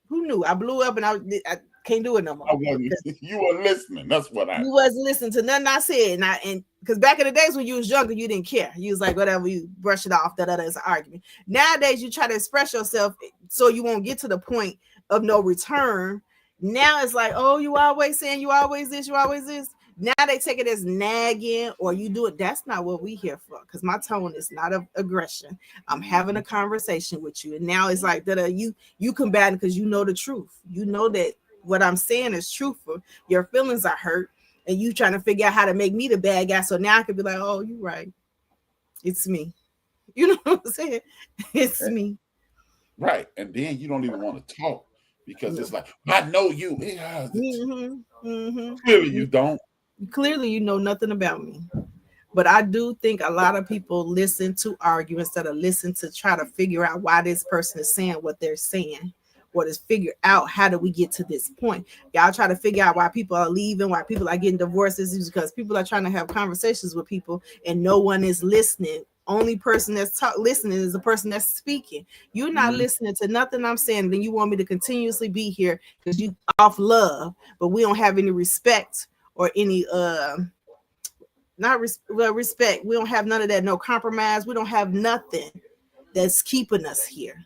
Who knew? I blew up and I can't do it no more.
You were listening. That's what
You wasn't listening to nothing I said. And because back in the days when you was younger, you didn't care. You was like, whatever, you brush it off. It's an argument. Nowadays, you try to express yourself so you won't get to the point of no return. Now it's like, oh, you always saying you always this, you always this. Now they take it as nagging or you do it. That's not what we here for. Because my tone is not of aggression. I'm having a conversation with you. And now it's like that you combating because you know the truth. You know that what I'm saying is truthful. Your feelings are hurt. and you trying to figure out how to make me the bad guy. So now I could be like, oh, you're right. It's me. You know what I'm saying? It's me.
Right. And then you don't even want to talk because it's like, I know you. Yeah, clearly you don't.
Clearly you know nothing about me. But I do think a lot of people listen to argue instead of listen to try to figure out why this person is saying what they're saying. What is figure out how do we get to this point? Y'all try to figure out why people are leaving, why people are getting divorces, is because people are trying to have conversations with people and no one is listening. Only person that's listening is the person that's speaking. You're not listening to nothing I'm saying. Then you want me to continuously be here because you off love, but we don't have any respect or any respect. We don't have none of that. No compromise. We don't have nothing that's keeping us here.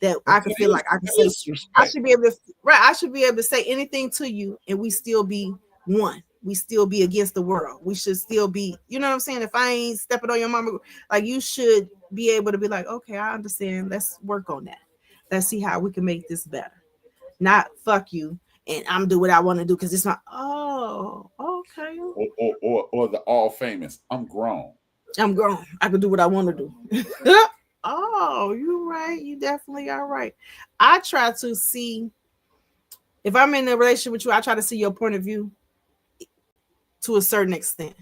That I can feel like I can say, I should be able to, right? I should be able to say anything to you, and we still be one. We still be against the world. We should still be, you know what I'm saying? If I ain't stepping on your mama, like you should be able to be like, okay, I understand. Let's work on that. Let's see how we can make this better. Not fuck you and I'm do what I want to do because it's not. Oh, okay.
Or the all famous. I'm grown.
I'm grown. I can do what I want to do. Oh, you're right. You definitely are right. I try to see if I'm in a relationship with you. I try to see your point of view to a certain extent.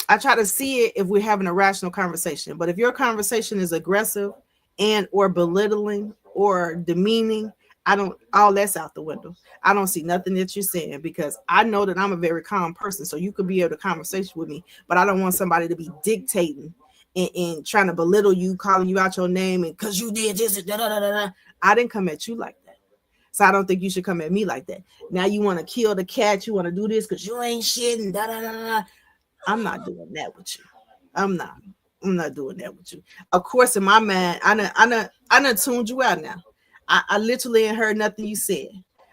I try to see it if we're having a rational conversation. But if your conversation is aggressive and or belittling or demeaning, all that's out the window. I don't see nothing that you're saying because I know that I'm a very calm person. So you could be able to conversation with me, but I don't want somebody to be dictating and trying to belittle you, calling you out your name and because you did this and da, da, da, da. I didn't come at you like that. So I don't think you should come at me like that. Now you want to kill the cat, you want to do this because you ain't shit and da, da, da, da. I'm not doing that with you. I'm not doing that with you. Of course, in my mind, I done tuned you out now. I literally ain't heard nothing you said.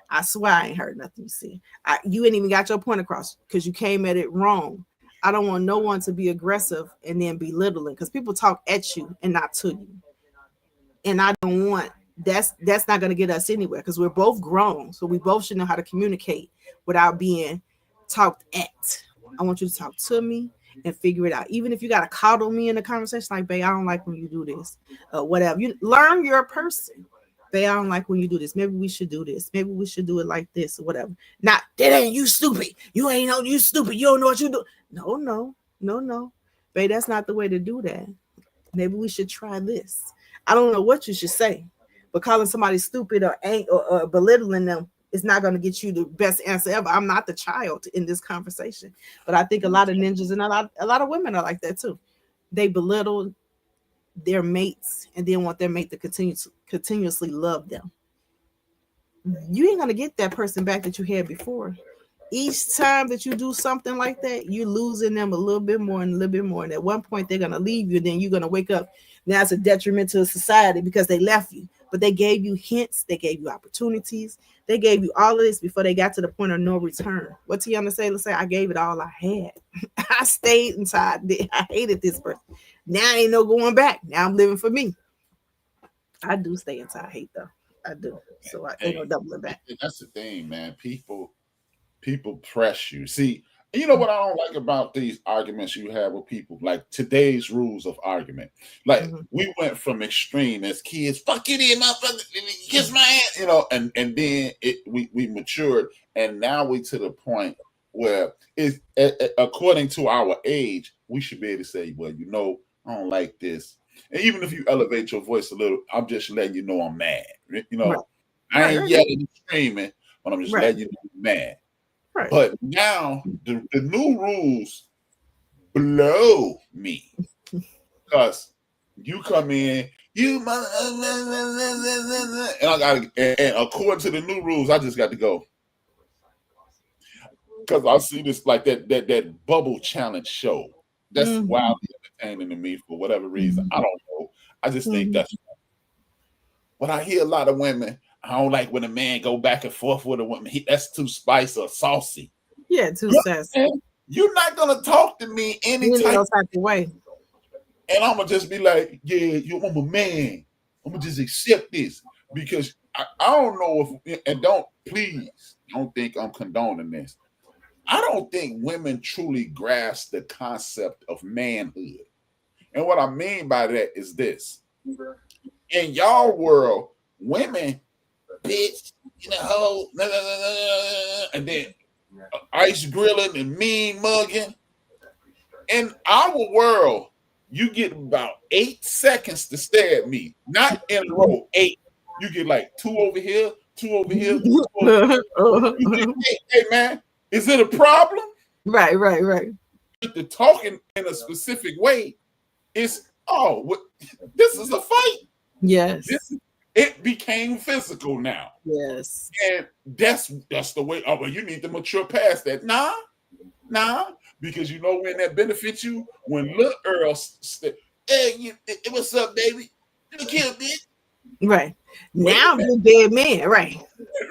I swear I ain't heard nothing you said. You ain't even got your point across because you came at it wrong. I don't want no one to be aggressive and then belittling because people talk at you and not to you. And I don't want that's not going to get us anywhere because we're both grown. So we both should know how to communicate without being talked at. I want you to talk to me and figure it out. Even if you got to coddle me in the conversation, like, babe, I don't like when you do this, whatever. You learn your person. Babe, I don't like when you do this. Maybe we should do this. Maybe we should do it like this or whatever. Not that ain't you stupid. You ain't know you stupid. You don't know what you do. No. Babe, that's not the way to do that. Maybe we should try this. I don't know what you should say, but calling somebody stupid or belittling them is not going to get you the best answer ever. I'm not the child in this conversation, but I think a lot of ninjas and a lot of women are like that too. They belittle their mates and then want their mate to continuously love them. You ain't going to get that person back that you had before. Each time that you do something like that, you're losing them a little bit more and a little bit more. And at one point, they're going to leave you. Then you're going to wake up. Now it's a detriment to society because they left you. But they gave you hints. They gave you opportunities. They gave you all of this before they got to the point of no return. What Tiana say? Let's say I gave it all I had. I stayed inside. I hated this person. Now ain't no going back. Now I'm living for me. I do stay inside hate though. I do. So I ain't no doubling back.
That's the thing, man. People press you. See, you know what I don't like about these arguments you have with people, like today's rules of argument. Like we went from extreme as kids, fuck you, motherfucker, kiss my ass, you know, and then we matured, and now we to the point where it's according to our age, we should be able to say, well, you know, I don't like this. And even if you elevate your voice a little, I'm just letting you know I'm mad. You know, I ain't yelling and screaming, but I'm just letting you know I'm mad. Right. But now the new rules blow me because you come in, you mother, and according to the new rules, I just got to go because I see this like that bubble challenge show. That's wildly entertaining to me for whatever reason. I don't know. I just think that's. But I hear a lot of women. I don't like when a man go back and forth with a woman. That's too spicy or saucy.
Yeah, too sassy.
You're not gonna talk to me any type of
way.
And I'm gonna just be like, yeah, I'm a man. I'm gonna just accept this because I don't know if, and don't think I'm condoning this. I don't think women truly grasp the concept of manhood. And what I mean by that is this. In y'all world, women, bitch, you know, and then ice grilling and mean mugging. In our world, you get about 8 seconds to stare at me. Not in a row, 8. You get like 2 over here, 2 over here. 2 over here. You get 8. Hey, man, is it a problem?
Right.
The talking in a specific way is, this is a fight.
Yes.
It became physical now.
Yes.
And that's the way. Oh, well, you need to mature past that. Nah. Because you know when that benefits you? When little Earl hey, what's up, baby? Look here, bitch.
Right. Now I'm a dead man. Right.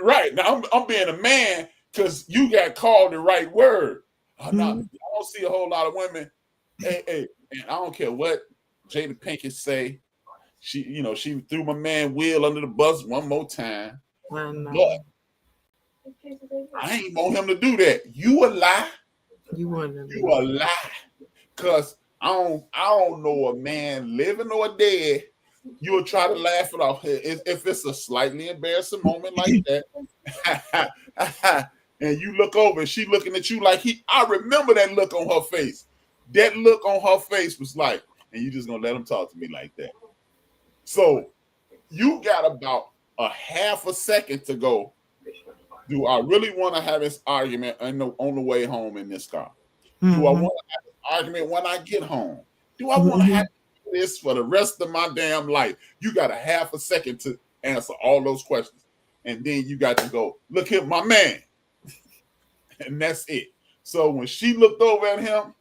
Right. Now I'm being a man because you got called the right word. I don't see a whole lot of women. Hey, and I don't care what Jada Pinkett say. She threw my man Will under the bus one more time.
I know.
But I ain't want him to do that. You a lie.
You a
lie. Cause I don't know a man living or dead. You will try to laugh it off if it's a slightly embarrassing moment like that. And you look over and she looking at you like I remember that look on her face. That look on her face was like, and you just gonna let him talk to me like that. So you got about a half a second to go. Do I really want to have this argument on the way home in this car? Do I want to have this argument when I get home? Do I want to have this for the rest of my damn life? You got a half a second to answer all those questions. And then you got to go, look here, my man. And that's it. So when she looked over at him,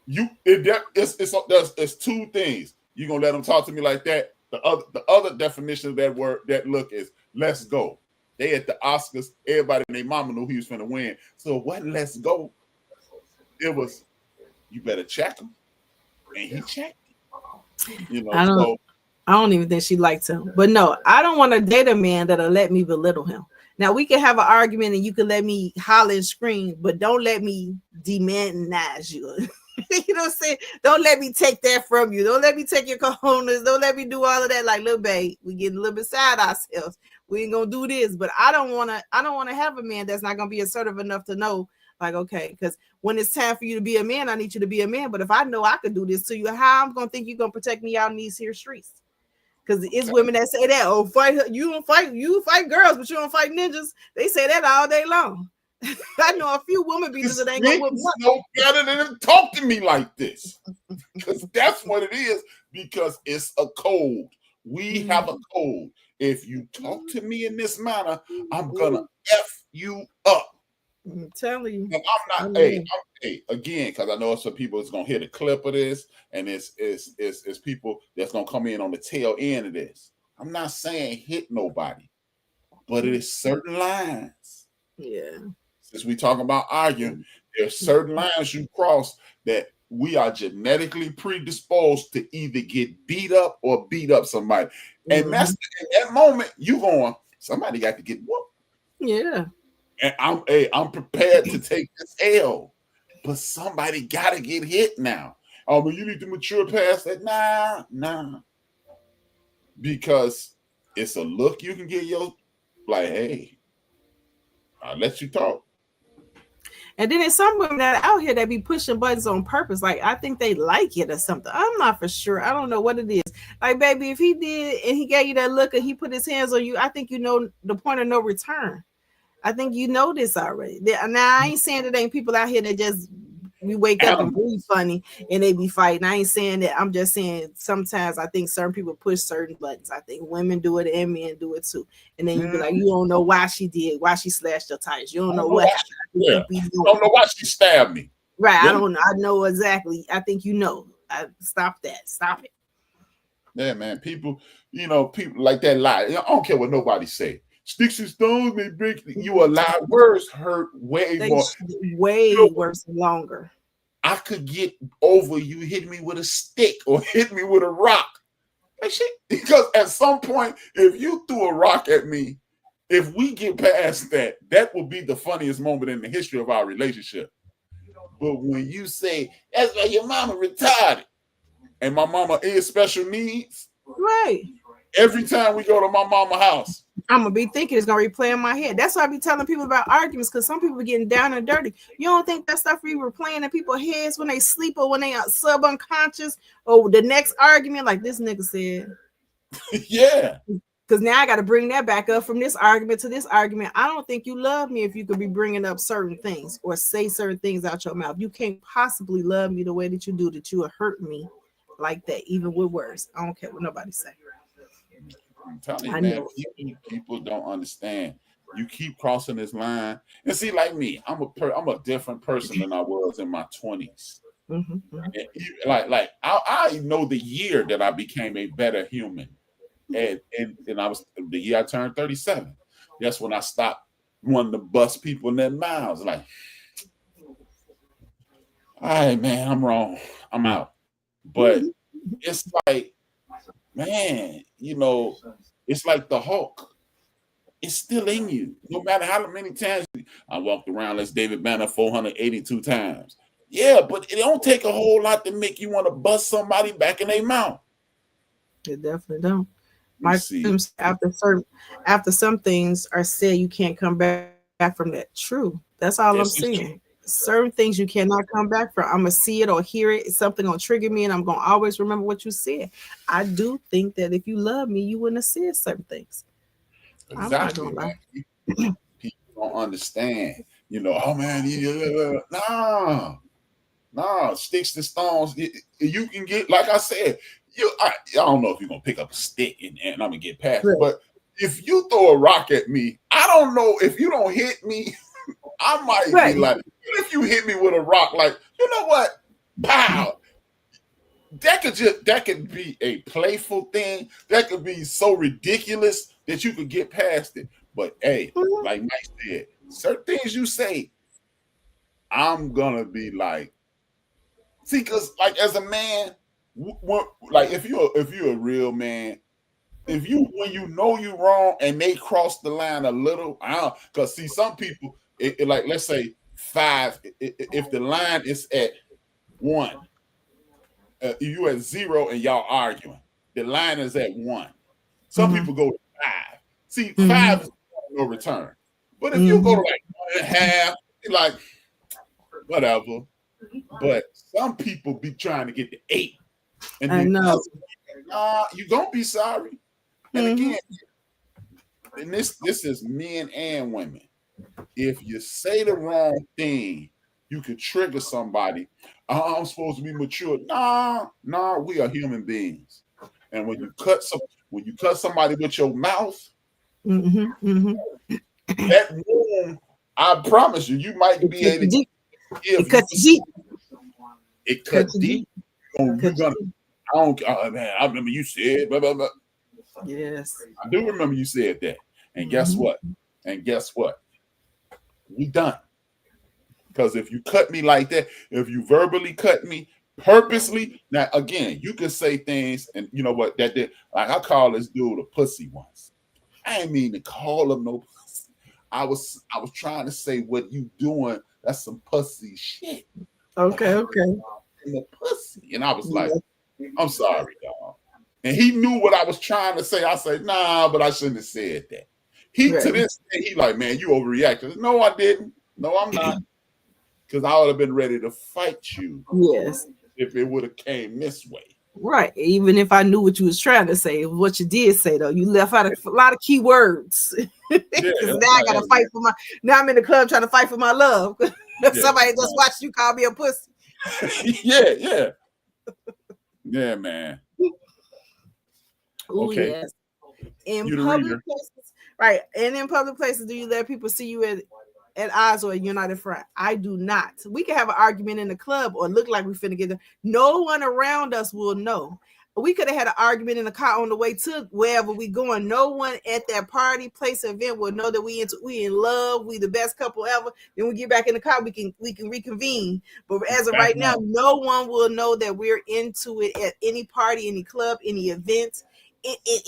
it's 2 things. You're going to let him talk to me like that. The other definition of that word, that look is let's go. They at the Oscars, everybody and their mama knew he was finna win. So it wasn't let's go. It was, you better check him. And he checked him. I
don't even think she liked him. But no, I don't want to date a man that'll let me belittle him. Now we can have an argument and you can let me holler and scream, but don't let me demonize you. You know what I'm saying? Don't let me take that from you. Don't let me take your cojones. Don't let me do all of that. Like, little babe, we getting a little beside ourselves. We ain't gonna do this. But I don't want to have a man that's not gonna be assertive enough to know, like, okay, because when it's time for you to be a man, I need you to be a man. But if I know I could do this to you, how I'm gonna think you're gonna protect me out in these here streets? Because it's women that say that, you fight girls, but you don't fight ninjas. They say that all day long. I know a few woman beaters that ain't gonna whip
no better than talk to me like this. Because that's what it is. Because it's a code. We have a code. If you talk to me in this manner, I'm gonna F you up.
I'm telling you.
And I'm not. Again, because I know some people is gonna hear the clip of this, and it's people that's gonna come in on the tail end of this. I'm not saying hit nobody, but it is certain lines.
Yeah.
Since we talk about arguing, there's certain lines you cross that we are genetically predisposed to either get beat up or beat up somebody. And that's in that moment you going, somebody got to get whooped.
Yeah.
And I'm prepared to take this L, but somebody got to get hit now. But you need to mature past that. Nah. Because it's a look you can get like, hey, I'll let you talk.
And then there's some women that are out here that be pushing buttons on purpose. Like, I think they like it or something. I'm not for sure. I don't know what it is. Like, baby, if he did and he gave you that look and he put his hands on you, I think you know the point of no return. I think you know this already. Now, I ain't saying that ain't people out here that just we wake up and be funny and they be fighting. I ain't saying that. I'm just saying sometimes I think certain people push certain buttons. I think women do it and men do it too. And then you be like, you don't know why she slashed your tires. You don't know what happened.
You don't know why she stabbed me.
Right. Yeah. I don't know. I know exactly. I think you know. Stop that. Stop it.
Yeah, man. People like that lie. I don't care what nobody say. Sticks and stones may break you a lie. Words hurt way
worse and longer.
I could get over you hitting me with a stick or hit me with a rock. Because at some point, if you threw a rock at me if we get past that, that will be the funniest moment in the history of our relationship. But when you say, that's why your mama retarded, and my mama is special needs,
right?
Every time we go to my mama's house,
I'm gonna be thinking it's gonna replay in my head. That's why I be telling people about arguments, because some people are getting down and dirty. You don't think that stuff we were playing in people's heads when they sleep or when they are sub-unconscious, or the next argument, like this nigga said.
Yeah.
Because now I got to bring that back up from this argument to this argument. I don't think you love me if you could be bringing up certain things or say certain things out your mouth. You can't possibly love me the way that you do, that you will hurt me like that, even with words. I don't care what nobody say.
I'm telling you, man, people don't understand. You keep crossing this line. And see, like me, I'm a different person than I was in my 20s. Mm-hmm. Like I know the year that I became a better human. And I was the year I turned 37. That's when I stopped wanting to bust people in their mouths. Like, all right, man, I'm wrong. I'm out. But it's like, man, you know, it's like the Hulk. It's still in you. No matter how many times I walked around as David Banner 482 times. Yeah, but it don't take a whole lot to make you want to bust somebody back in their mouth.
It definitely don't. After some things are said, you can't come back from that. True. That's all I'm saying. Certain things you cannot come back from. I'm gonna see it or hear it. Something gonna trigger me, and I'm gonna always remember what you said. I do think that if you love me, you wouldn't have said certain things.
Exactly. People don't understand. You know, oh man, no, sticks and stones. You can get, like I said. I don't know if you're gonna pick up a stick and I'm gonna get past it, but if you throw a rock at me, I don't know if you don't hit me, I might be like, if you hit me with a rock, like, you know what? Pow! That could be a playful thing. That could be so ridiculous that you could get past it. But hey, like Mike said, certain things you say, I'm gonna be like, see, because like as a man. Like if you're a real man, when you know you're wrong and they cross the line a little, because see some people, like let's say 5, if the line is at 1, you at 0 and y'all arguing, the line is at 1. Some people go to 5. See, 5 is no return, but if you go to like 1.5, you're like whatever. But some people be trying to get to 8. And I know you're gonna be sorry. And again, and this is men and women. If you say the wrong thing, you could trigger somebody. I'm supposed to be mature. No, we are human beings. And when you cut somebody with your mouth, that wound, I promise you might be able to.
It cuts deep.
It cuts deep. I remember you said blah, blah, blah.
Yes.
I do remember you said that. And guess what? We done. Because if you cut me like that, if you verbally cut me purposely, now again, you can say things, and you know what that did. Like I called this dude a pussy once. I didn't mean to call him no pussy. I was trying to say what you doing, that's some pussy shit.
Okay.
A pussy. And I was like, I'm sorry, dog. And he knew what I was trying to say. I said, nah, but I shouldn't have said that. To this day, he like, man, you overreacted. No, I didn't. No, I'm not. Because I would have been ready to fight you.
Yes.
If it would have came this way.
Right. Even if I knew what you was trying to say, what you did say though, you left out a lot of key words. Because now I gotta fight for now I'm in the club trying to fight for my love. Somebody just watched you call me a pussy.
Yeah, man.
Ooh,
okay.
Yes. In public places, right? And in public places, do you let people see you at odds or a united front? I do not. We can have an argument in the club or look like we finna get there. No one around us will know. We could have had an argument in the car on the way to wherever we going. No one at that party, place, event will know that we in love. We the best couple ever. Then we get back in the car, we can reconvene. But as of right now, no one will know that we're into it at any party, any club, any event.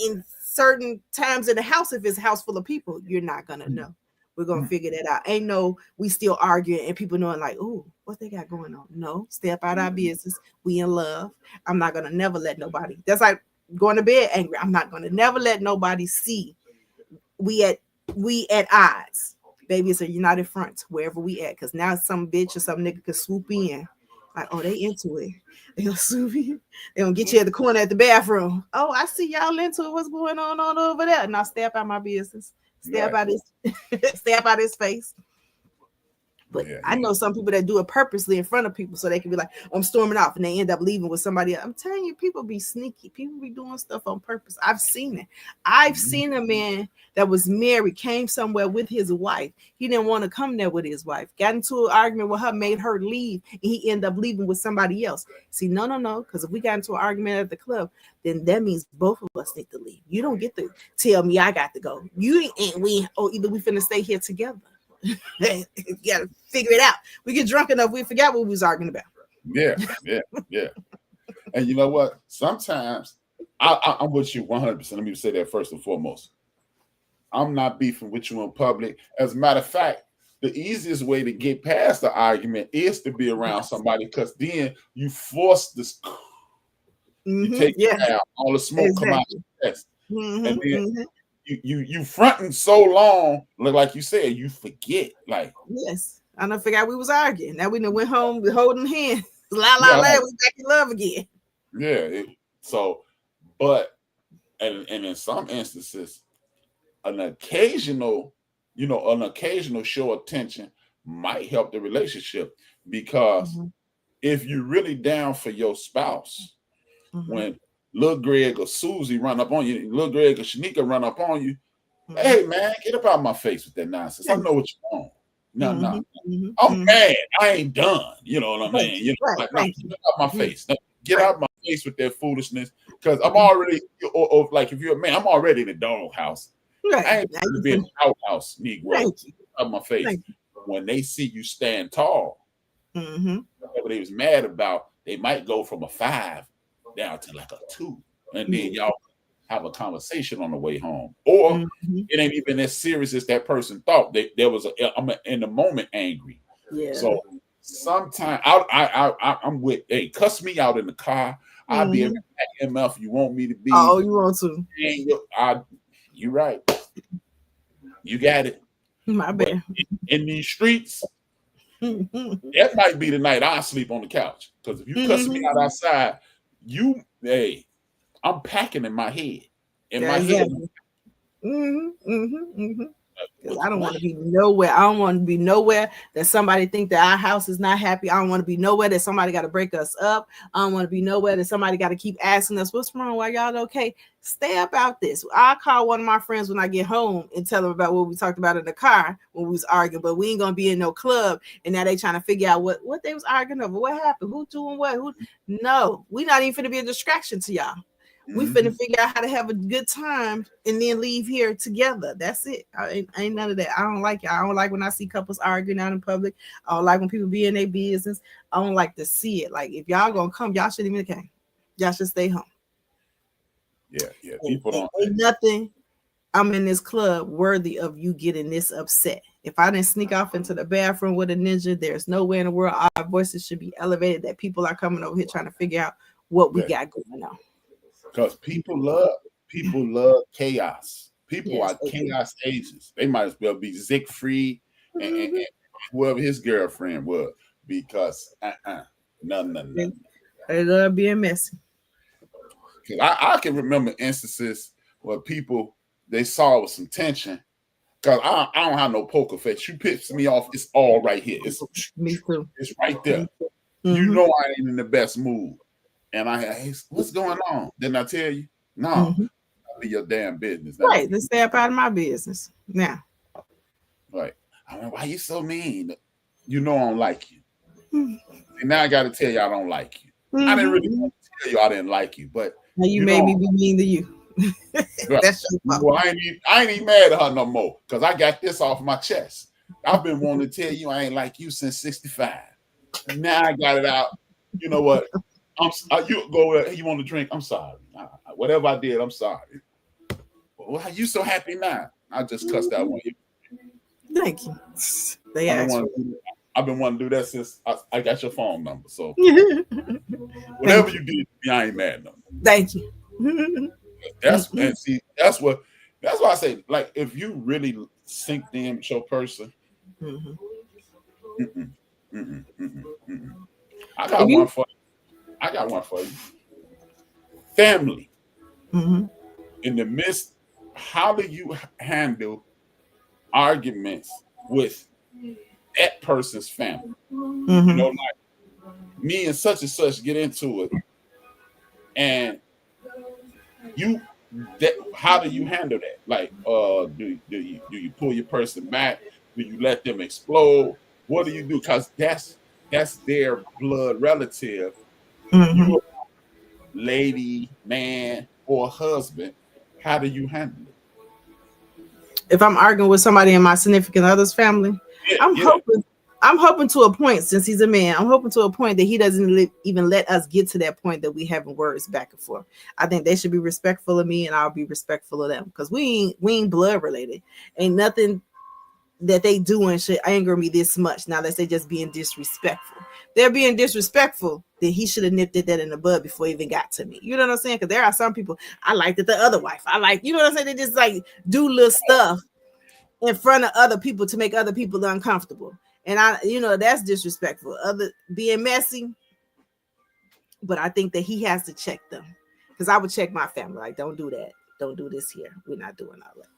In certain times in the house, if it's a house full of people, you're not gonna know. We're gonna figure that out. Ain't no we still arguing and people knowing like, oh, what they got going on. No, step out our business. We in love. I'm not gonna never let nobody. That's like going to bed angry. I'm not gonna never let nobody see we at odds. Baby, it's a united front wherever we at. Cause now some bitch or some nigga could swoop in. Like, oh, they into it. They gonna swoop in. They gonna get you at the corner at the bathroom. Oh, I see y'all into it. What's going on over there? Now step out my business. Step out his face. But I know some people that do it purposely in front of people so they can be like, I'm storming off, and they end up leaving with somebody else. I'm telling you, people be sneaky. People be doing stuff on purpose. I've seen it. I've seen a man that was married, came somewhere with his wife. He didn't want to come there with his wife. Got into an argument with her, made her leave, and he ended up leaving with somebody else. See, no, because if we got into an argument at the club, then that means both of us need to leave. You don't get to tell me I got to go. You ain't we, or either we finna stay here together. You gotta figure it out. We get drunk enough, we forgot what we was arguing about.
Yeah. And you know what? Sometimes I'm with you 100%. Let me say that first and foremost. I'm not beefing with you in public. As a matter of fact, the easiest way to get past the argument is to be around somebody, because then you force this. You take it out, all the smoke come out your chest, and then you fronting so long, like you said, you forget. Like,
yes, I don't forgot we was arguing. Now we done went home, we holding hands, we back in love again.
Yeah. But in some instances, an occasional show of attention might help the relationship, because if you're really down for your spouse, when Lil Greg or Susie run up on you, Lil Greg or Shanika run up on you, hey man, get up out my face with that nonsense. I know what you want. No. I'm mad. I ain't done. You know what I mean? You know, get out my face. Get out my face with that foolishness. Because I'm already, or like if you're a man, I'm already in the doghouse. I ain't going to be in the outhouse, Negro. Out my face. When they see you stand tall, whatever they was mad about, they might go from a 5 down to like a 2, and then y'all have a conversation on the way home, or it ain't even as serious as that person thought. There was I'm in the moment angry. So sometimes I'm with, hey, cuss me out in the car. I'll be every MF you want me to be.
Oh, you want to?
You right. You got it.
My bad.
In these streets, that might be the night I sleep on the couch. Because if you cuss me out outside, I'm packing in my head.
I don't want to be nowhere. I don't want to be nowhere that somebody think that our house is not happy. I don't want to be nowhere that somebody got to break us up. I don't want to be nowhere that somebody got to keep asking us, what's wrong? Why y'all okay? Stay about this. I'll call one of my friends when I get home and tell them about what we talked about in the car when we was arguing, but we ain't going to be in no club. And now they trying to figure out what they was arguing over. What happened? Who doing what? No, we not even finna be a distraction to y'all. We finna figure out how to have a good time and then leave here together. That's it. I ain't none of that. I don't like it. I don't like when I see couples arguing out in public. I don't like when people be in their business. I don't like to see it. Like, if y'all gonna come, y'all shouldn't even come. Y'all should stay home.
Yeah. People don't.
Ain't nothing. I'm in this club worthy of you getting this upset. If I didn't sneak off into the bathroom with a ninja, there's no way in the world our voices should be elevated that people are coming over here trying to figure out what we got going on.
Because people love chaos. People are chaos agents. They might as well be Siegfried and whoever his girlfriend was, because none.
They love being messy.
I can remember instances where people, they saw with some tension. Because I don't have no poker face. You piss me off, it's all right here. It's
me too.
It's right there. You know I ain't in the best mood. And hey, what's going on? Didn't I tell you? No, I'll be your damn business.
Right, let's stay up out of my business. Now.
Right. I mean, why you so mean? You know I don't like you. And now I got to tell you I don't like you. I didn't really want to tell you I didn't like you, but
now you made me be mean to you.
Right. That's well, I ain't even mad at her no more, because I got this off my chest. I've been wanting to tell you I ain't like you since 65. Now I got it out. You know what? You go. You want to drink? I'm sorry. Whatever I did, I'm sorry. why you so happy now? I just cussed that one.
Thank you. They asked.
I've been wanting to do that since I got your phone number. So whatever you did, I ain't mad no.
Thank you.
That's why I say, like, if you really synced in with your person, I got one for you. Family. In the midst, how do you handle arguments with that person's family? You know, like me and such get into it, and how do you handle that? Like, do you pull your person back? Do you let them explode? What do you do? Because that's their blood relative. You, lady, man, or husband, how do you handle it?
If I'm arguing with somebody in my significant other's family, I'm hoping to a point, since he's a man, I'm hoping to a point that he doesn't even let us get to that point that we having words back and forth. I think they should be respectful of me and I'll be respectful of them, because we ain't blood related. Ain't nothing that they doing should anger me this much. Now let's say just being disrespectful. They're being disrespectful, then he should have nipped that in the bud before he even got to me. You know what I'm saying? Because there are some people, I like that the other wife, you know what I'm saying? They just like do little stuff in front of other people to make other people uncomfortable. And that's disrespectful. Being messy, but I think that he has to check them, because I would check my family. Like, don't do that. Don't do this here. We're not doing all that.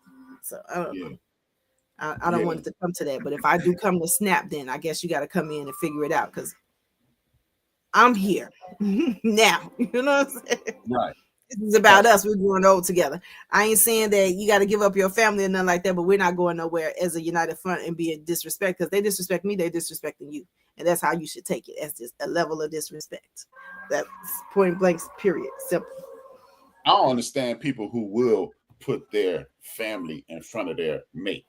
So I don't know. I don't want it to come to that. But if I do come to snap, then I guess you got to come in and figure it out, because I'm here now. You know what I'm saying? Right. This is about us. We're growing old together. I ain't saying that you got to give up your family and nothing like that, but we're not going nowhere as a united front and being disrespect, because they disrespect me, they disrespecting you. And that's how you should take it, as just a level of disrespect. That's point blank, period. Simple.
I don't understand people who will put their family in front of their mate.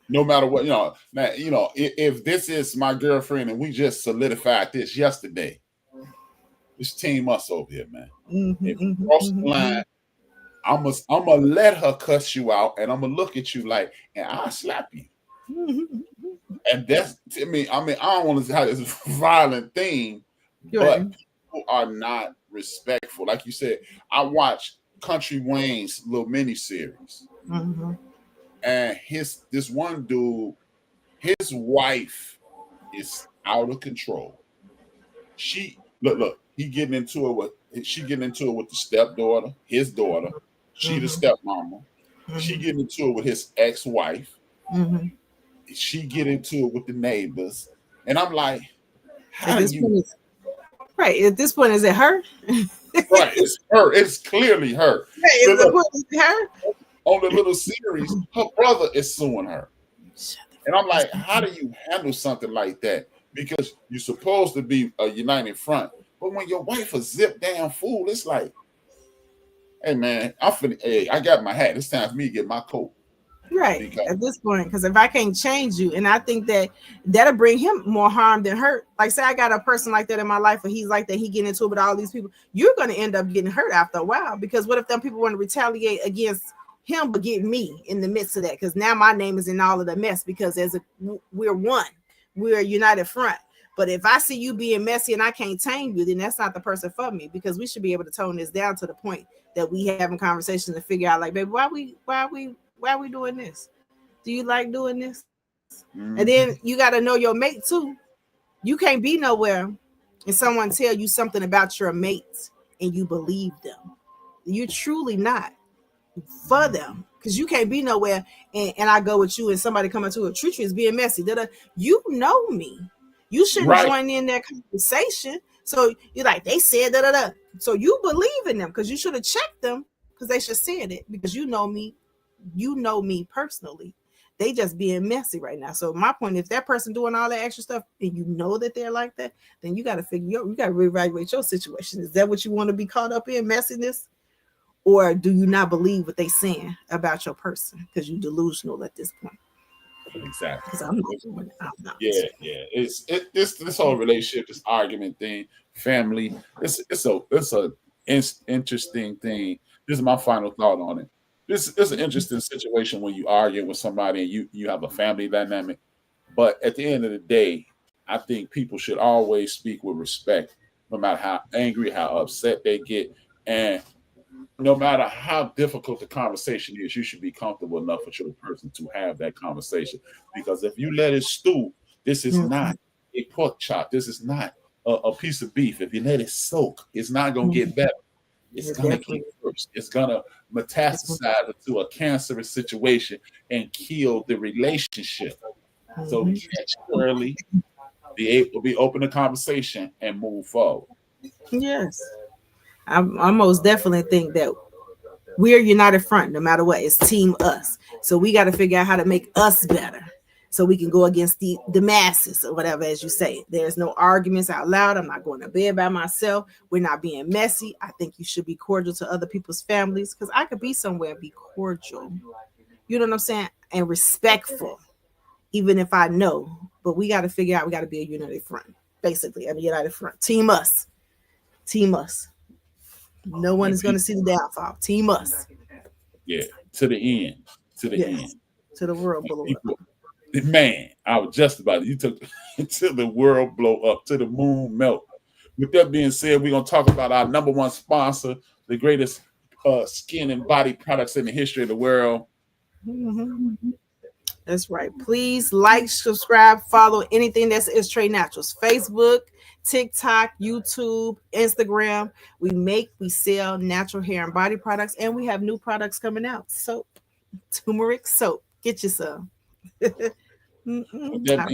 No matter what, now, if this is my girlfriend and we just solidified this yesterday, it's team us over here, man. If you cross the line, I'm gonna let her cuss you out, and I'm gonna look at you like, and I'll slap you. And that's, to me, I don't want to have this violent thing, but people are not respectful. Like you said, I watched Country Wayne's little mini series. And this one dude, his wife is out of control. She he getting into it with the stepdaughter, his daughter. She the stepmama. She getting into it with his ex-wife. She get into it with the neighbors. And I'm like,
right, at this point, is it her?
Right, it's her. It's clearly her.
Hey, is it her?
On the little series, her brother is suing her. And I'm like, how do you handle something like that? Because you're supposed to be a united front. But when your wife a zip down fool, it's like, hey man, I got my hat. It's time for me to get my coat.
Right, at this point, because if I can't change you, and I think that'll bring him more harm than hurt. Like, say I got a person like that in my life, or he's like that, he getting into it with all these people, you're going to end up getting hurt after a while. Because what if them people want to retaliate against him but get me in the midst of that? Because now my name is in all of the mess, because we're one, we're a united front. But if I see you being messy and I can't tame you, then that's not the person for me, because we should be able to tone this down to the point that we having conversations and figure out, like, baby, why are we doing this? Do you like doing this? And then you got to know your mate too. You can't be nowhere and someone tell you something about your mates and you believe them. You're truly not for them, because you can't be nowhere and I go with you and somebody coming to a treat you is being messy. You know me. You shouldn't join in that conversation. So you're like, they said da. So you believe in them, because you should have checked them, because they should have said it, because you know me. You know me personally. They just being messy right now. So my point, if that person doing all that extra stuff and you know that they're like that, then you got to you got to reevaluate your situation. Is that what you want to be caught up in, messiness? Or do you not believe what they saying about your person because you're delusional at this point?
Exactly.
Because I'm not.
Yeah. It's this whole relationship, this argument thing, family. It's a interesting thing. This is my final thought on it. this is an interesting situation when you argue with somebody and you have a family dynamic. But at the end of the day, I think people should always speak with respect, no matter how angry, how upset they get. And no matter how difficult the conversation is, you should be comfortable enough with your person to have that conversation. Because if you let it stew, this is not a pork chop. This is not a piece of beef. If you let it soak, it's not going to get better. It's going to get worse. It's going to metastasize into a cancerous situation and kill the relationship. So catch it early, be open to conversation, and move forward.
Yes. I most definitely think that we're united front no matter what. It's team us. So we got to figure out how to make us better so we can go against the masses or whatever, as you say. There's no arguments out loud. I'm not going to bed by myself. We're not being messy. I think you should be cordial to other people's families, because I could be somewhere and be cordial. You know what I'm saying? And respectful, even if I know. But we got to figure out, we got to be a united front, basically. A united front. Team us. Team us. No one is going to see the downfall. Team us.
Yeah, to the end. To the end.
To the world blow up.
Man, I was just about it. You took until the world blow up, to the moon melt. With that being said, we're going to talk about our number one sponsor, the greatest skin and body products in the history of the world.
That's right. Please like, subscribe, follow anything that's B-Trey Naturals. Facebook, TikTok, YouTube, Instagram. We sell natural hair and body products, and we have new products coming out. Soap, turmeric soap. Get you some.
With that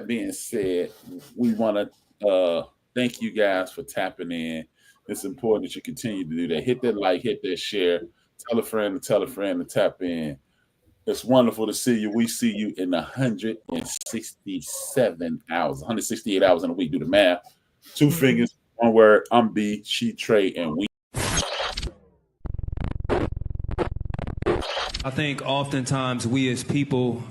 being said, we want to thank you guys for tapping in. It's important that you continue to do that. Hit that like, hit that share. Tell a friend to tap in. It's wonderful to see you. We see you in 167 hours, 168 hours in a week. Do the math. Two fingers, one word. I'm B, she Trey, and we.
I think oftentimes we as people,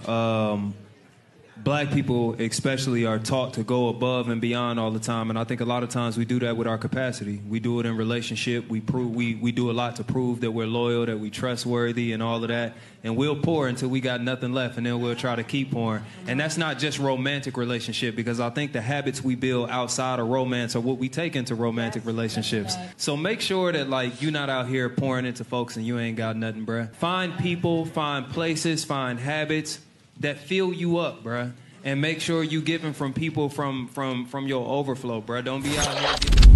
black people especially, are taught to go above and beyond all the time, and I think a lot of times we do that with our capacity. We do it in relationship. We do a lot to prove that we're loyal, that we're trustworthy, and all of that. And we'll pour until we got nothing left, and then we'll try to keep pouring. And that's not just romantic relationship, because I think the habits we build outside of romance are what we take into romantic relationships. So make sure that, like, you're not out here pouring into folks and you ain't got nothing, bruh. Find people, find places, find habits that fill you up, bruh. And make sure you giving from people from your overflow, bruh. Don't be out here giving